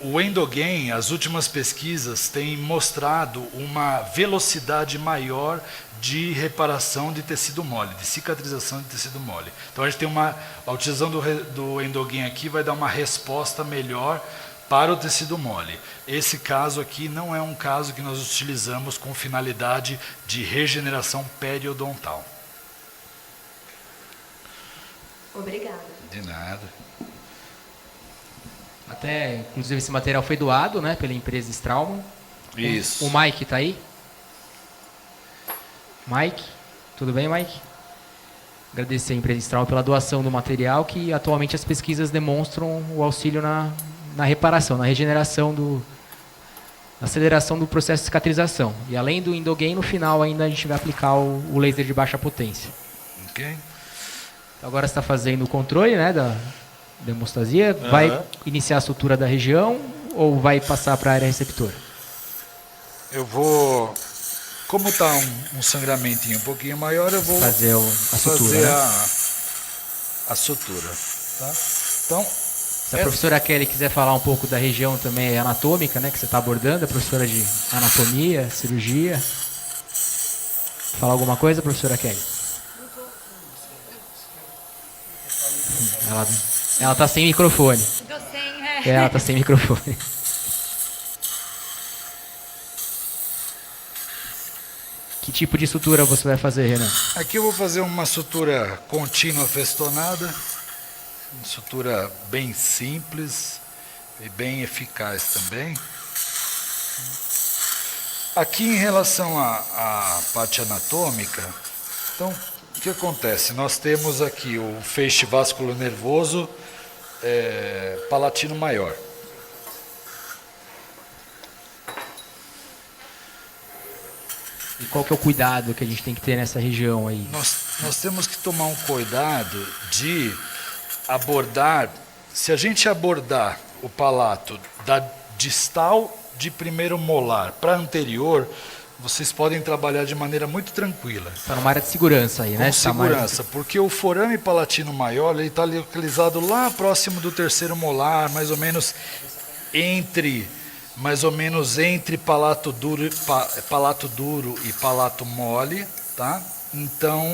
O Endogain, as últimas pesquisas têm mostrado uma velocidade maior de reparação de tecido mole, de cicatrização de tecido mole. Então a gente tem a utilização do Endogain aqui vai dar uma resposta melhor para o tecido mole. Esse caso aqui não é um caso que nós utilizamos com finalidade de regeneração periodontal. Obrigada. De nada. Até, inclusive, esse material foi doado, né, pela empresa Straumann. Isso. O Mike tá aí? Mike? Tudo bem, Mike? Agradecer a empresa Straumann pela doação do material, que atualmente as pesquisas demonstram o auxílio na reparação, na regeneração na aceleração do processo de cicatrização. E além do Endogain, no final ainda a gente vai aplicar o laser de baixa potência. Ok. Então, agora você está fazendo o controle, né, da hemostasia. Vai iniciar a sutura da região ou vai passar para a área receptora? Eu vou, como está um sangramentinho um pouquinho maior, eu vou Fazer a sutura, fazer né? a sutura. Tá? Então, se a professora Kelly quiser falar um pouco da região também anatômica, né, que você está abordando, a professora de anatomia, cirurgia. Falar alguma coisa, professora Kelly? Ela está sem microfone. Tô sem, Ela está sem microfone. Que tipo de sutura você vai fazer, Renan? aqui eu vou fazer uma sutura contínua festonada, uma sutura bem simples e bem eficaz também. Aqui em relação à parte anatômica, então o que acontece? Nós temos aqui o feixe vasculonervoso palatino maior. E qual que é o cuidado que a gente tem que ter nessa região aí? Nós temos que tomar um cuidado de abordar, se a gente abordar o palato da distal de primeiro molar para anterior, vocês podem trabalhar de maneira muito tranquila. Está numa área de segurança aí, né? Com segurança, porque o forame palatino maior está localizado lá próximo do terceiro molar, mais ou menos entre palato duro e palato mole, tá? Então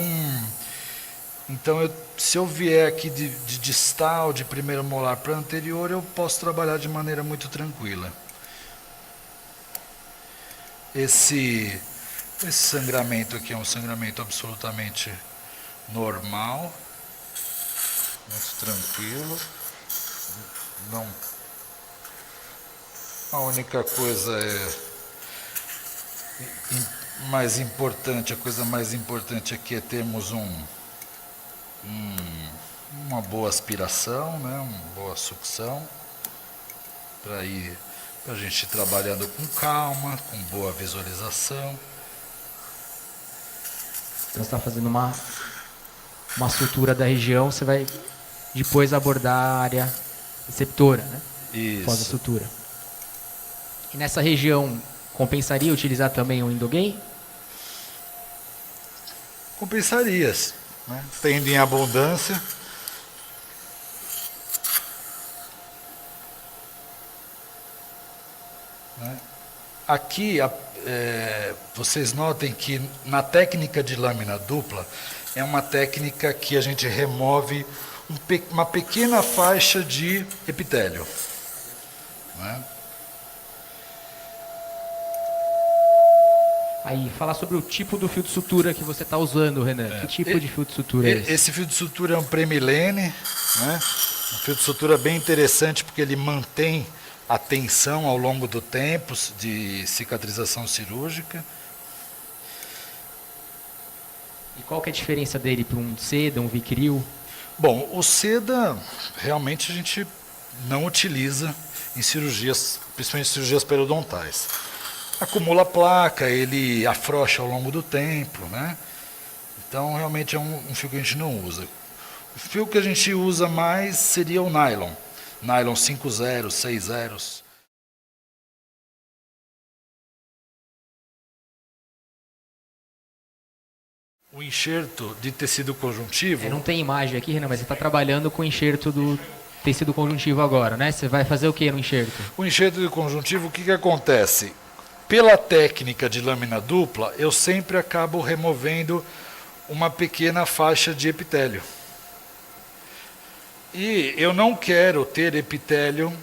se eu vier aqui de distal, de primeiro molar para anterior, eu posso trabalhar de maneira muito tranquila. Esse sangramento aqui é um sangramento absolutamente normal, muito tranquilo. Não. A única coisa mais importante, a coisa mais importante aqui é termos uma boa aspiração, né? Uma boa sucção, para a gente ir trabalhando com calma, com boa visualização. Então você está fazendo uma sutura da região, você vai depois abordar a área receptora, né? Isso. Após a sutura. E nessa região, compensaria utilizar também o Endogain? Compensarias, né? Tendo em abundância. Aqui vocês notem que na técnica de lâmina dupla é uma técnica que a gente remove uma pequena faixa de epitélio. Né? Aí, falar sobre o tipo do fio de sutura que você está usando, Renan. Que tipo de fio de sutura é esse? Esse fio de sutura é um Premilene, né? Um fio de sutura bem interessante porque ele mantém a tensão ao longo do tempo de cicatrização cirúrgica. E qual que é a diferença dele para um seda, um Vicryl? Bom, o seda realmente a gente não utiliza em cirurgias, principalmente cirurgias periodontais. Acumula placa, ele afrouxa ao longo do tempo, né? Então realmente é um fio que a gente não usa. O fio que a gente usa mais seria o nylon. Nylon 5/0, 6/0. O enxerto de tecido conjuntivo. Não tem imagem aqui, Renan, mas você está trabalhando com o enxerto do tecido conjuntivo agora, né? Você vai fazer o que no enxerto? O enxerto de conjuntivo, o que acontece? Pela técnica de lâmina dupla, eu sempre acabo removendo uma pequena faixa de epitélio. E eu não quero ter epitélio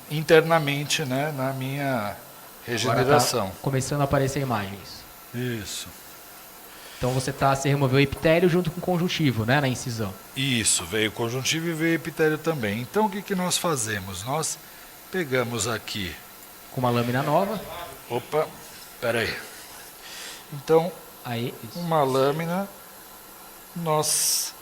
internamente, né, na minha regeneração. Agora tá começando a aparecer imagens. Isso. Então você removeu o epitélio junto com o conjuntivo, né, na incisão. Isso, veio conjuntivo e veio epitélio também. Então o que nós fazemos? Nós pegamos aqui... Com uma lâmina nova. Opa, peraí. Então, aí, uma lâmina, nós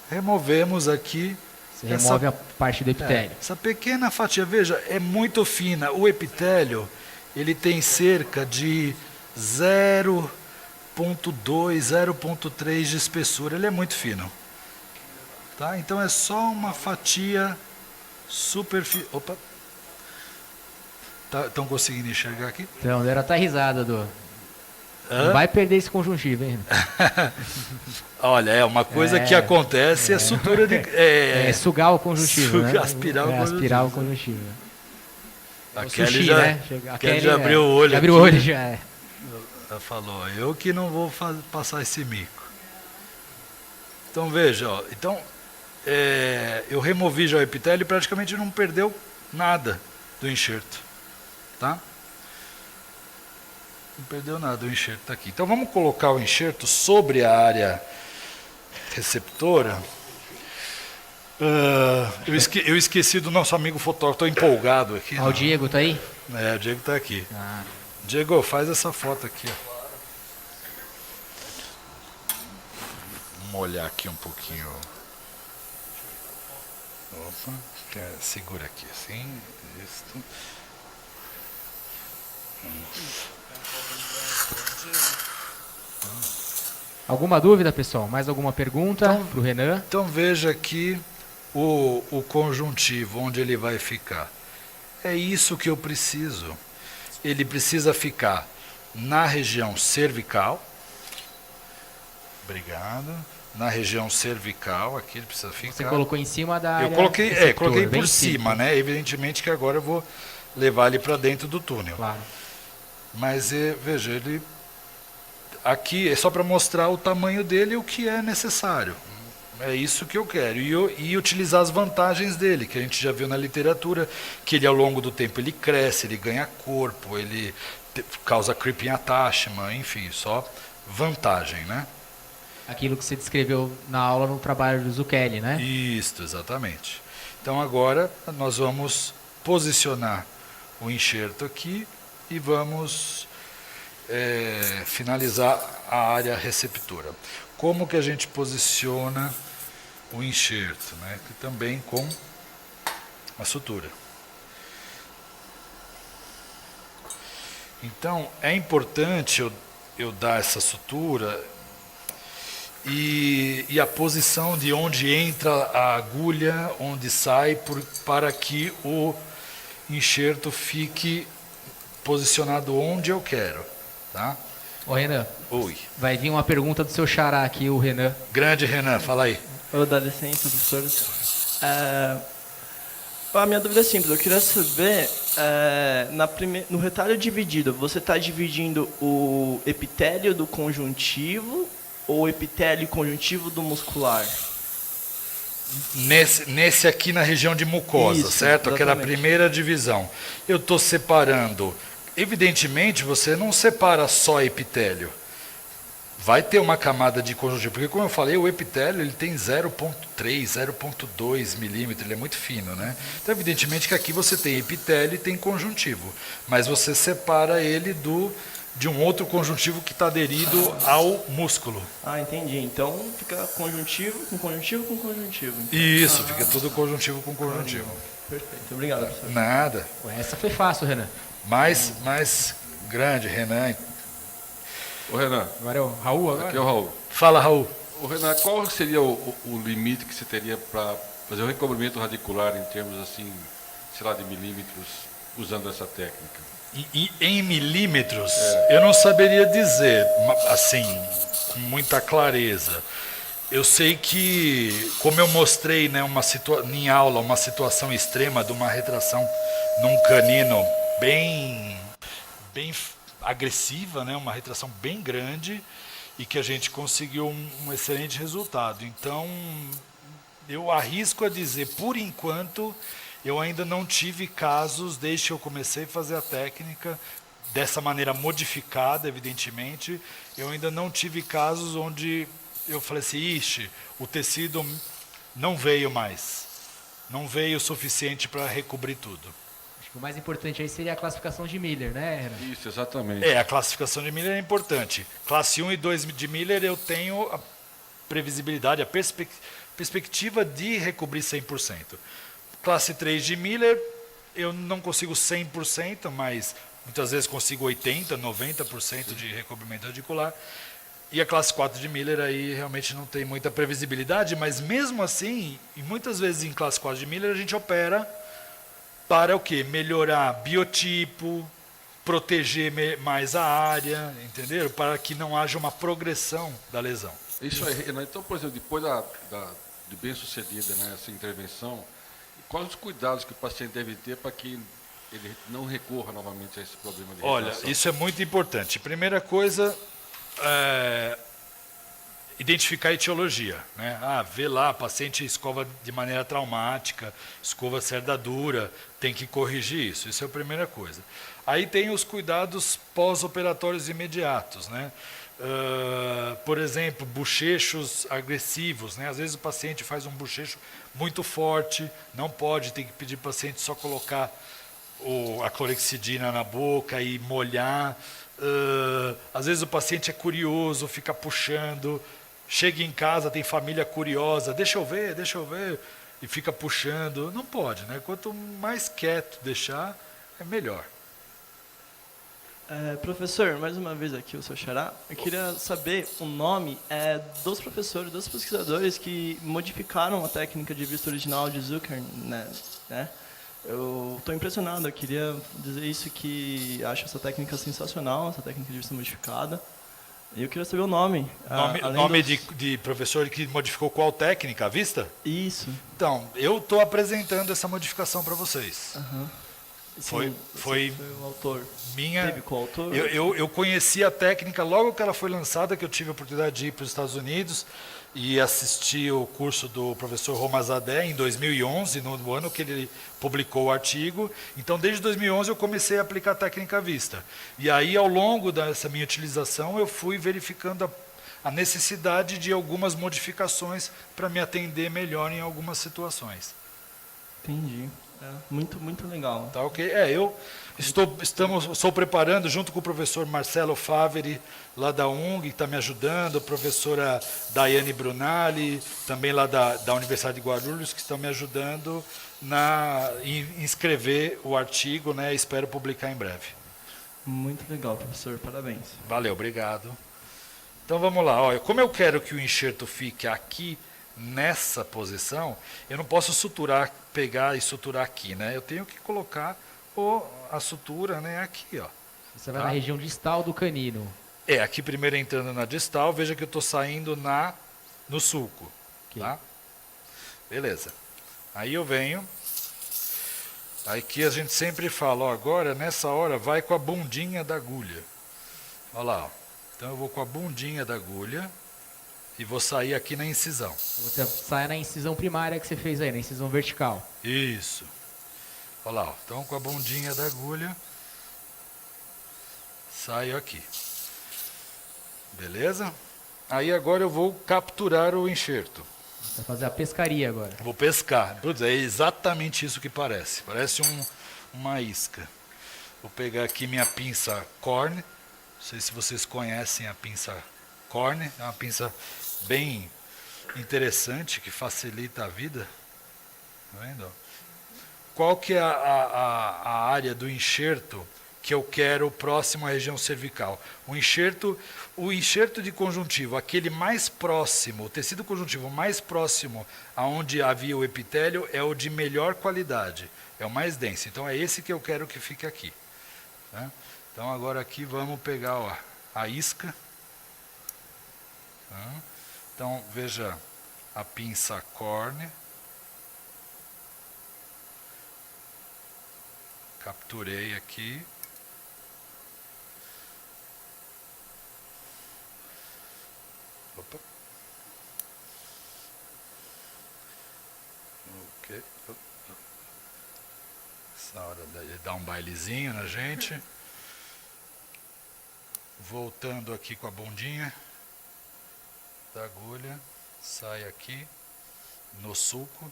removemos aqui. Você remove a parte do epitélio. Essa pequena fatia, veja, é muito fina. O epitélio, ele tem cerca de 0,2, 0,3 de espessura. Ele é muito fino. Tá? Então é só uma fatia super fina. Opa. Estão conseguindo enxergar aqui? Então, deram até risada do... Não vai perder esse conjuntivo, hein? Olha, é uma coisa que acontece, é sutura de... sugar o conjuntivo, né? Aspirar o conjuntivo. A Kelly já abriu o olho. Já abriu o olho, já. Ela falou, eu que não vou passar esse mico. Então, veja, ó, eu removi já o epitélio e praticamente não perdeu nada do enxerto. Tá? Não perdeu nada, o enxerto está aqui. Então vamos colocar o enxerto sobre a área receptora. Eu esqueci do nosso amigo fotógrafo, estou empolgado aqui. O Diego está aí? O Diego está aqui. Diego, faz essa foto aqui. Ó. Vamos olhar aqui um pouquinho. Opa, segura aqui assim. Isso. Alguma dúvida, pessoal? Mais alguma pergunta para o Renan? Então veja aqui o conjuntivo, onde ele vai ficar. É isso que eu preciso. Ele precisa ficar na região cervical. Obrigado. Na região cervical, aqui ele precisa ficar. Você colocou em cima da área. Eu coloquei por cima, né? Evidentemente que agora eu vou levar ele para dentro do túnel. Claro. Mas veja, ele aqui é só para mostrar o tamanho dele e o que é necessário. É isso que eu quero. E utilizar as vantagens dele, que a gente já viu na literatura, que ele ao longo do tempo ele cresce, ele ganha corpo, ele causa creeping attachment, enfim, só vantagem, né? Aquilo que você descreveu na aula no trabalho do Zucchelli, né? Isso, exatamente. Então agora nós vamos posicionar o enxerto aqui e vamos finalizar a área receptora. Como que a gente posiciona o enxerto, né? Que também com a sutura. Então é importante eu dar essa sutura e a posição de onde entra a agulha, onde sai, para que o enxerto fique posicionado onde eu quero, tá? Ô Renan, oi. Vai vir uma pergunta do seu xará aqui, o Renan. Grande Renan, fala aí. Dá licença, professores. A minha dúvida é simples, eu queria saber, no retalho dividido, você está dividindo o epitélio do conjuntivo ou o epitélio conjuntivo do muscular? Nesse aqui na região de mucosa, Isso, certo? Aquela exatamente. primeira divisão. Eu estou separando. Evidentemente, você não separa só epitélio. Vai ter uma camada de conjuntivo, porque como eu falei, o epitélio ele tem 0,3, 0,2 milímetro, ele é muito fino, né? Então, evidentemente que aqui você tem epitélio e tem conjuntivo, mas você separa ele de um outro conjuntivo que está aderido ao músculo. Ah, entendi. Então fica conjuntivo com conjuntivo com conjuntivo. Isso, fica tudo conjuntivo com conjuntivo. Perfeito, obrigado, professor. Nada. Ué, essa foi fácil, Renan. Mais grande, Renan. Ô Renan, Agora é o Raul agora? aqui é o Raul. Fala, Raul. Ô Renan, qual seria o limite que você teria para fazer o recobrimento radicular em termos assim, sei lá, de milímetros, usando essa técnica? Em milímetros, eu não saberia dizer, assim, com muita clareza. Eu sei que, como eu mostrei, né, em aula, uma situação extrema de uma retração num canino bem agressiva, né, uma retração bem grande, e que a gente conseguiu um excelente resultado. Então, eu arrisco a dizer, por enquanto, eu ainda não tive casos, desde que eu comecei a fazer a técnica, dessa maneira modificada, evidentemente, eu ainda não tive casos onde eu falei assim, ixi, o tecido não veio mais, não veio o suficiente para recobrir tudo. Acho que o mais importante aí seria a classificação de Miller, né, Renan? Isso, exatamente. A classificação de Miller é importante. Classe 1 e 2 de Miller eu tenho a previsibilidade, a perspectiva de recobrir 100%. Classe 3 de Miller eu não consigo 100%, mas muitas vezes consigo 80%, 90% de recobrimento radicular. E a classe 4 de Miller aí realmente não tem muita previsibilidade, mas mesmo assim, e muitas vezes em classe 4 de Miller a gente opera para o quê? Melhorar biotipo, proteger mais a área, entendeu? Para que não haja uma progressão da lesão. Isso aí, Renan. Então, por exemplo, depois de bem sucedida, né, essa intervenção, quais os cuidados que o paciente deve ter para que ele não recorra novamente a esse problema de Olha, retração? isso é muito importante. Primeira coisa, identificar a etiologia, né? Vê lá, paciente escova de maneira traumática, escova cerda-dura, tem que corrigir isso. Isso é a primeira coisa. Aí tem os cuidados pós-operatórios imediatos, né? Por exemplo, bochechos agressivos, né? Às vezes o paciente faz um bochecho muito forte, não pode, tem que pedir para o paciente só colocar a clorexidina na boca e molhar. Às vezes o paciente é curioso, fica puxando, chega em casa, tem família curiosa, deixa eu ver, e fica puxando. Não pode, né? Quanto mais quieto deixar, é melhor. Professor, mais uma vez aqui o seu xará, eu queria saber o nome dos professores, dos pesquisadores que modificaram a técnica de vista original de Zucker, né? Eu estou impressionado, eu queria dizer isso, que acho essa técnica sensacional, essa técnica de vista modificada. E eu queria saber o nome. Nome de professor que modificou qual técnica? A vista? Isso. Então, eu estou apresentando essa modificação para vocês. Uhum. Foi o autor. minha. Teve qual autor? Eu conheci a técnica logo que ela foi lançada, que eu tive a oportunidade de ir para os Estados Unidos e assisti o curso do professor Romazadeh em 2011, no ano que ele publicou o artigo. Então, desde 2011 eu comecei a aplicar a técnica à vista. E aí, ao longo dessa minha utilização, eu fui verificando a necessidade de algumas modificações para me atender melhor em algumas situações. Entendi. Muito, muito legal. Tá ok? Eu estou preparando, junto com o professor Marcelo Faveri, lá da UNG, que está me ajudando, a professora Daiane Brunali, também lá da Universidade de Guarulhos, que estão me ajudando em escrever o artigo, né? Espero publicar em breve. Muito legal, professor. Parabéns. Valeu, obrigado. Então vamos lá. Olha, como eu quero que o enxerto fique aqui, nessa posição, eu não posso pegar e suturar aqui, né? Eu tenho que colocar a sutura, né, aqui, ó. Você vai na região distal do canino. Aqui primeiro entrando na distal, veja que eu estou saindo no sulco, Okay. tá? Beleza. Aí eu venho Aqui a gente sempre fala, ó, agora nessa hora vai com a bundinha da agulha. Olha lá, ó. Então eu vou com a bundinha da agulha e vou sair aqui na incisão. Você sai na incisão primária que você fez aí, na incisão vertical. Isso. Olha lá, ó. Então com a bundinha da agulha saio aqui. Beleza? Aí agora eu vou capturar o enxerto. Vai fazer a pescaria agora. Vou pescar. Putz, é exatamente isso que parece. Parece uma isca. Vou pegar aqui minha pinça Corn. Não sei se vocês conhecem a pinça Corn. É uma pinça bem interessante, que facilita a vida. Tá vendo? Qual que é a área do enxerto que eu quero próximo à região cervical? O enxerto de conjuntivo, aquele mais próximo, o tecido conjuntivo mais próximo aonde havia o epitélio é o de melhor qualidade, é o mais denso. Então é esse que eu quero que fique aqui. Tá? Então agora aqui vamos pegar, ó, a isca. Tá? Então veja a pinça Corn. Capturei aqui. Opa. Ok. Essa hora de dar um bailezinho na gente. Voltando aqui com a bundinha da agulha. Sai aqui no sulco.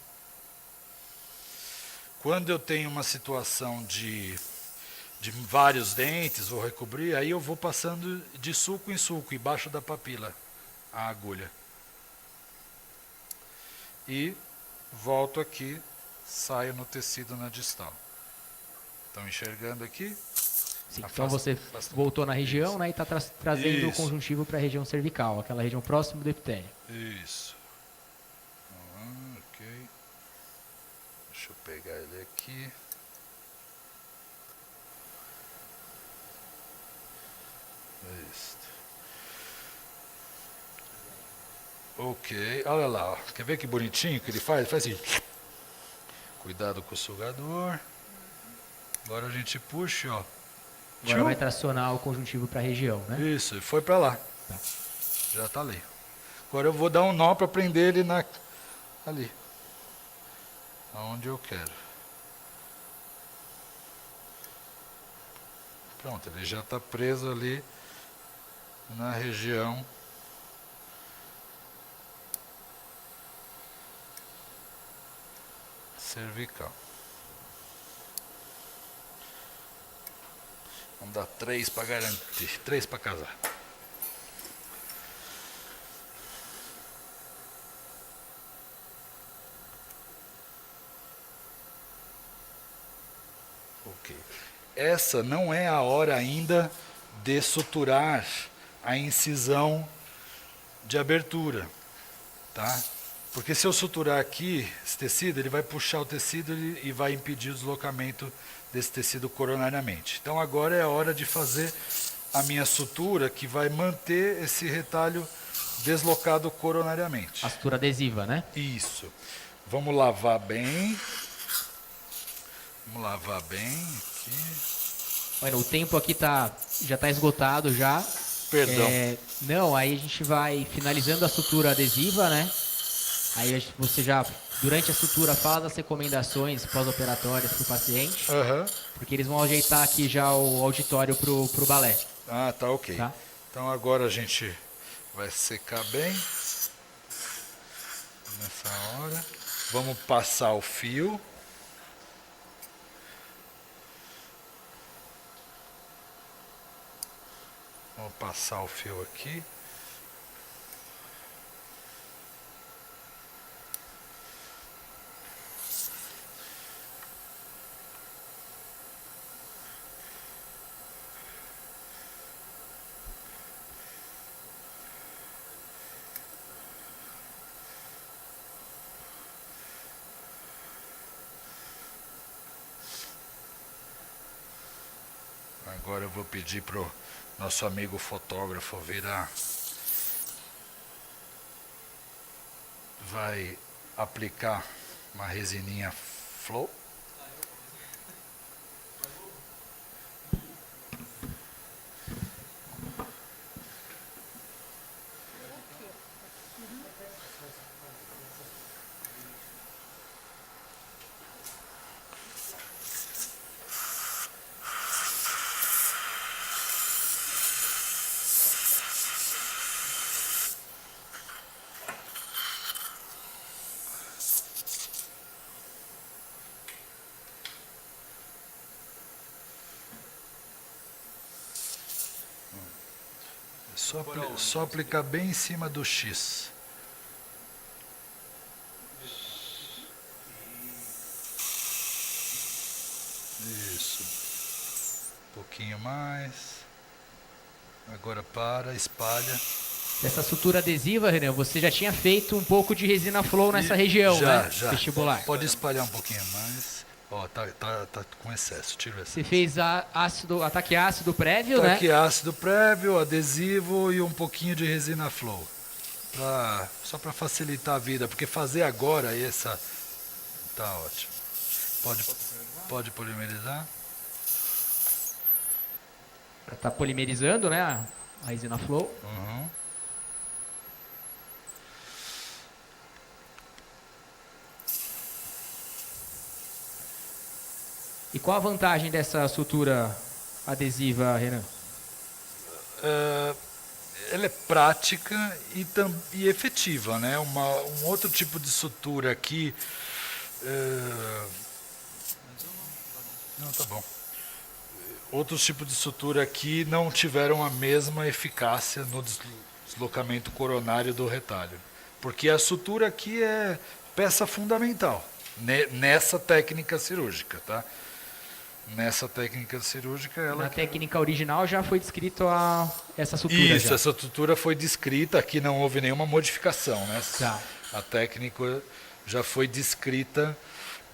Quando eu tenho uma situação de vários dentes, vou recobrir, aí eu vou passando de sulco em sulco, embaixo da papila, a agulha. E volto aqui, saio no tecido na distal. Estão enxergando aqui? Sim, então você voltou na região, né, e está trazendo o conjuntivo para a região cervical, aquela região próxima do epitélio. Isso. Ok. Deixa eu pegar ele aqui. Isso. Ok, olha lá, ó. Quer ver que bonitinho que ele faz? Ele faz assim. Cuidado com o sugador. Agora a gente puxa, ó. Agora vai tracionar o conjuntivo para a região, né? Isso, foi para lá. Tá. Já tá ali. Agora eu vou dar um nó para prender ele ali. Aonde eu quero. Pronto, ele já está preso ali na região cervical. Vamos dar 3 para garantir, 3 para casar. Ok. Essa não é a hora ainda de suturar a incisão de abertura, tá? Porque se eu suturar aqui esse tecido, ele vai puxar o tecido e vai impedir o deslocamento desse tecido coronariamente. Então agora é a hora de fazer a minha sutura que vai manter esse retalho deslocado coronariamente. A sutura adesiva, né? Isso. Vamos lavar bem. Vamos lavar bem aqui. Olha, o tempo aqui já está esgotado já. Perdão. Não, aí a gente vai finalizando a sutura adesiva, né? Aí você já, durante a sutura, fala das recomendações pós-operatórias para o paciente, porque eles vão ajeitar aqui já o auditório pro balé. Ah, tá ok. Tá? Então agora a gente vai secar bem. Nessa hora. Vamos passar o fio. Vamos passar o fio aqui. Agora eu vou pedir pro nosso amigo fotógrafo virar. Vai aplicar uma resininha flow. Só aplicar bem em cima do X. Isso. Um pouquinho mais. Agora para, espalha. Essa sutura adesiva, Renan, você já tinha feito um pouco de resina flow nessa região, né? Já. Vestibular. Pode espalhar um pouquinho mais. Ó, tá com excesso, tira o excesso. Você fez ataque ácido prévio, né? Ataque ácido prévio, adesivo e um pouquinho de resina flow. Só para facilitar a vida, porque fazer agora essa tá ótimo. Pode polimerizar. Tá polimerizando, né? A resina flow. Uhum. E qual a vantagem dessa sutura adesiva, Renan? Ela é prática e efetiva, né? Um outro tipo de sutura aqui. Não, tá bom. Outros tipos de sutura aqui não tiveram a mesma eficácia no deslocamento coronário do retalho. Porque a sutura aqui é peça fundamental nessa técnica cirúrgica, tá? Nessa técnica cirúrgica, Na técnica original já foi descrito essa sutura. Isso, essa sutura foi descrita, aqui não houve nenhuma modificação, né? Tá. A técnica já foi descrita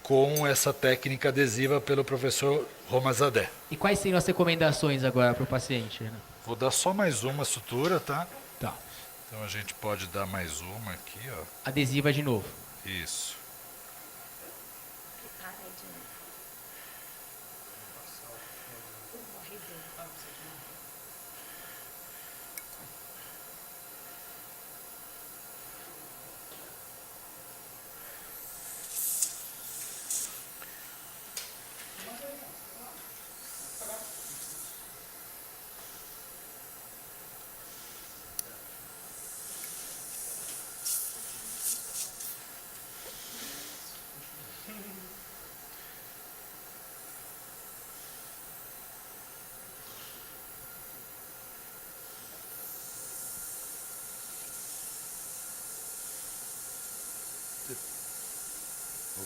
com essa técnica adesiva pelo professor Romazadeh. E quais seriam as recomendações agora para o paciente, Renan? Vou dar só mais uma sutura, tá? Tá. Então a gente pode dar mais uma aqui, ó. Adesiva de novo. Isso.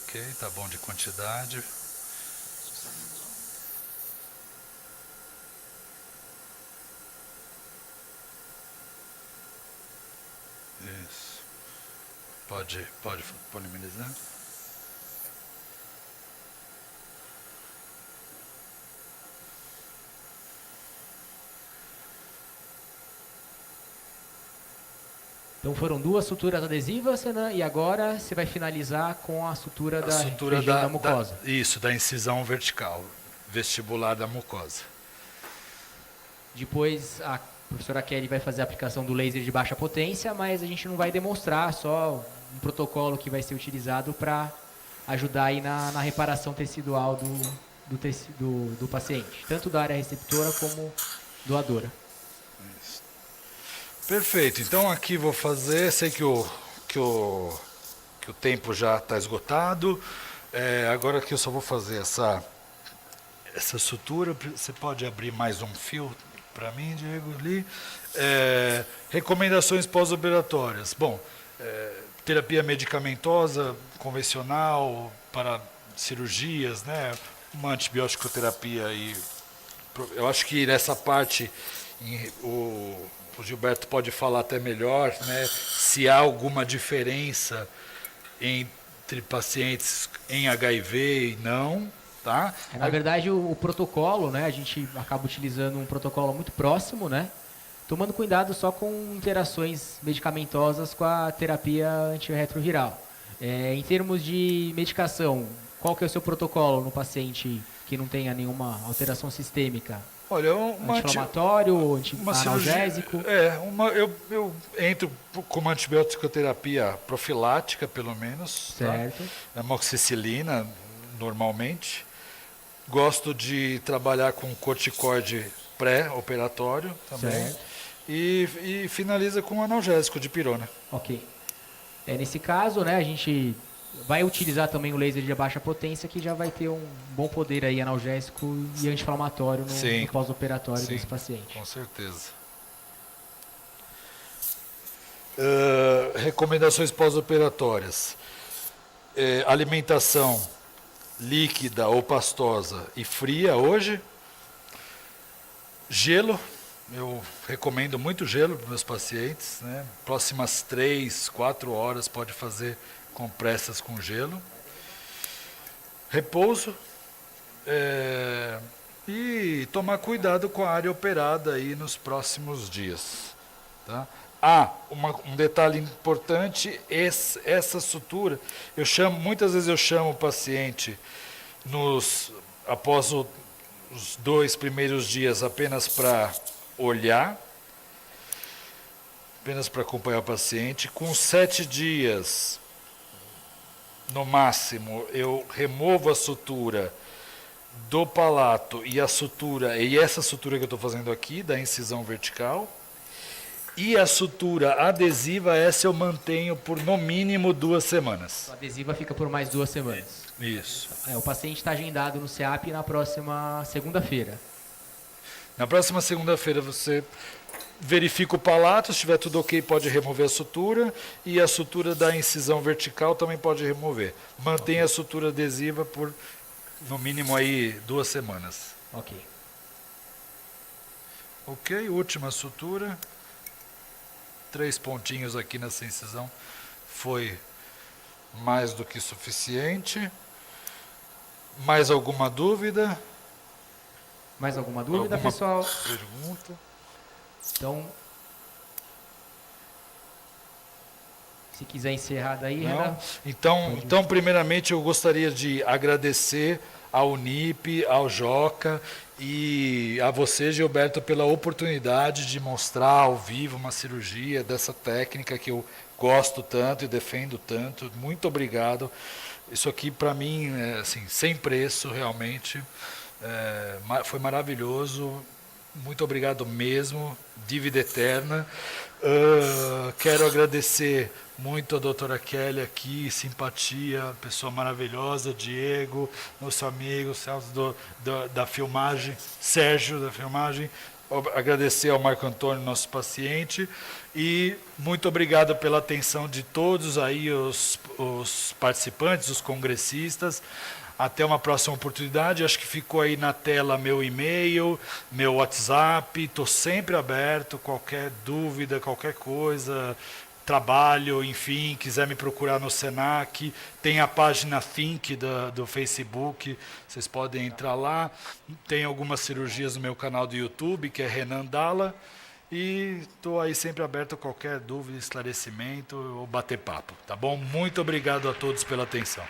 Ok, tá bom de quantidade. Isso. Pode polimerizar. Então foram duas suturas adesivas, Renan, e agora você vai finalizar com a sutura da região da mucosa. Isso, da incisão vertical, vestibular da mucosa. Depois a professora Kelly vai fazer a aplicação do laser de baixa potência, mas a gente não vai demonstrar, só um protocolo que vai ser utilizado para ajudar aí na reparação tecidual do paciente, tanto da área receptora como doadora. Perfeito, então aqui vou fazer, sei que o tempo já está esgotado, agora aqui eu só vou fazer essa sutura. Você pode abrir mais um fio para mim, Diego, ali. Recomendações pós-operatórias. Bom, terapia medicamentosa, convencional, para cirurgias, né? Uma antibiótico-terapia. Eu acho que nessa parte o Gilberto pode falar até melhor, né? Se há alguma diferença entre pacientes em HIV e não. Tá? Na verdade, o protocolo, né, a gente acaba utilizando um protocolo muito próximo, né, tomando cuidado só com interações medicamentosas com a terapia antirretroviral. Em termos de medicação, qual que é o seu protocolo no paciente que não tenha nenhuma alteração sistêmica? Olha, anti-inflamatório, analgésico? Eu entro com uma antibiótico-terapia profilática, pelo menos. Certo. Tá? Amoxicilina, normalmente. Gosto de trabalhar com corticoide pré-operatório também. Certo. E finaliza com analgésico de pirona. Ok. Nesse caso, né, a gente vai utilizar também o laser de baixa potência, que já vai ter um bom poder aí analgésico e anti-inflamatório no pós-operatório desse paciente. Com certeza. Recomendações pós-operatórias. Alimentação líquida ou pastosa e fria hoje. Gelo. Eu recomendo muito gelo para meus pacientes, né? Próximas 3, 4 horas pode fazer compressas com gelo. Repouso. E tomar cuidado com a área operada aí nos próximos dias. Tá? Um detalhe importante, essa sutura, muitas vezes eu chamo o paciente após os 2 primeiros dias apenas para olhar, apenas para acompanhar o paciente. Com 7 dias, no máximo, eu removo a sutura do palato e essa sutura que eu estou fazendo aqui, da incisão vertical. E a sutura adesiva, essa eu mantenho por no mínimo 2 semanas. A adesiva fica por mais 2 semanas. Isso. O paciente está agendado no CEAP na próxima segunda-feira. Na próxima segunda-feira você verifica o palato, se estiver tudo ok, pode remover a sutura. E a sutura da incisão vertical também pode remover. Mantenha a sutura adesiva por no mínimo aí 2 semanas. Ok. Ok, última sutura. 3 pontinhos aqui nessa incisão foi mais do que suficiente. Mais alguma dúvida? Mais alguma dúvida, pessoal? Pergunta? Então, se quiser encerrar daí, Não? Renan. Então, primeiramente, eu gostaria de agradecer ao Unip, ao Joca e a você, Gilberto, pela oportunidade de mostrar ao vivo uma cirurgia dessa técnica que eu gosto tanto e defendo tanto. Muito obrigado. Isso aqui, para mim, assim, sem preço, realmente. Foi maravilhoso. Muito obrigado mesmo. Dívida eterna. Quero agradecer muito a doutora Kelly aqui, simpatia, pessoa maravilhosa, Diego, nosso amigo, Celso da filmagem, Sérgio da filmagem. Agradecer ao Marco Antônio, nosso paciente, e muito obrigado pela atenção de todos aí os participantes, os congressistas. Até uma próxima oportunidade. Acho que ficou aí na tela meu e-mail, meu WhatsApp. Estou sempre aberto, qualquer dúvida, qualquer coisa, trabalho, enfim, quiser me procurar no Senac. Tem a página Think do Facebook, vocês podem entrar lá. Tem algumas cirurgias no meu canal do YouTube, que é Renan Dalla. E estou aí sempre aberto a qualquer dúvida, esclarecimento ou bater papo, tá bom? Muito obrigado a todos pela atenção.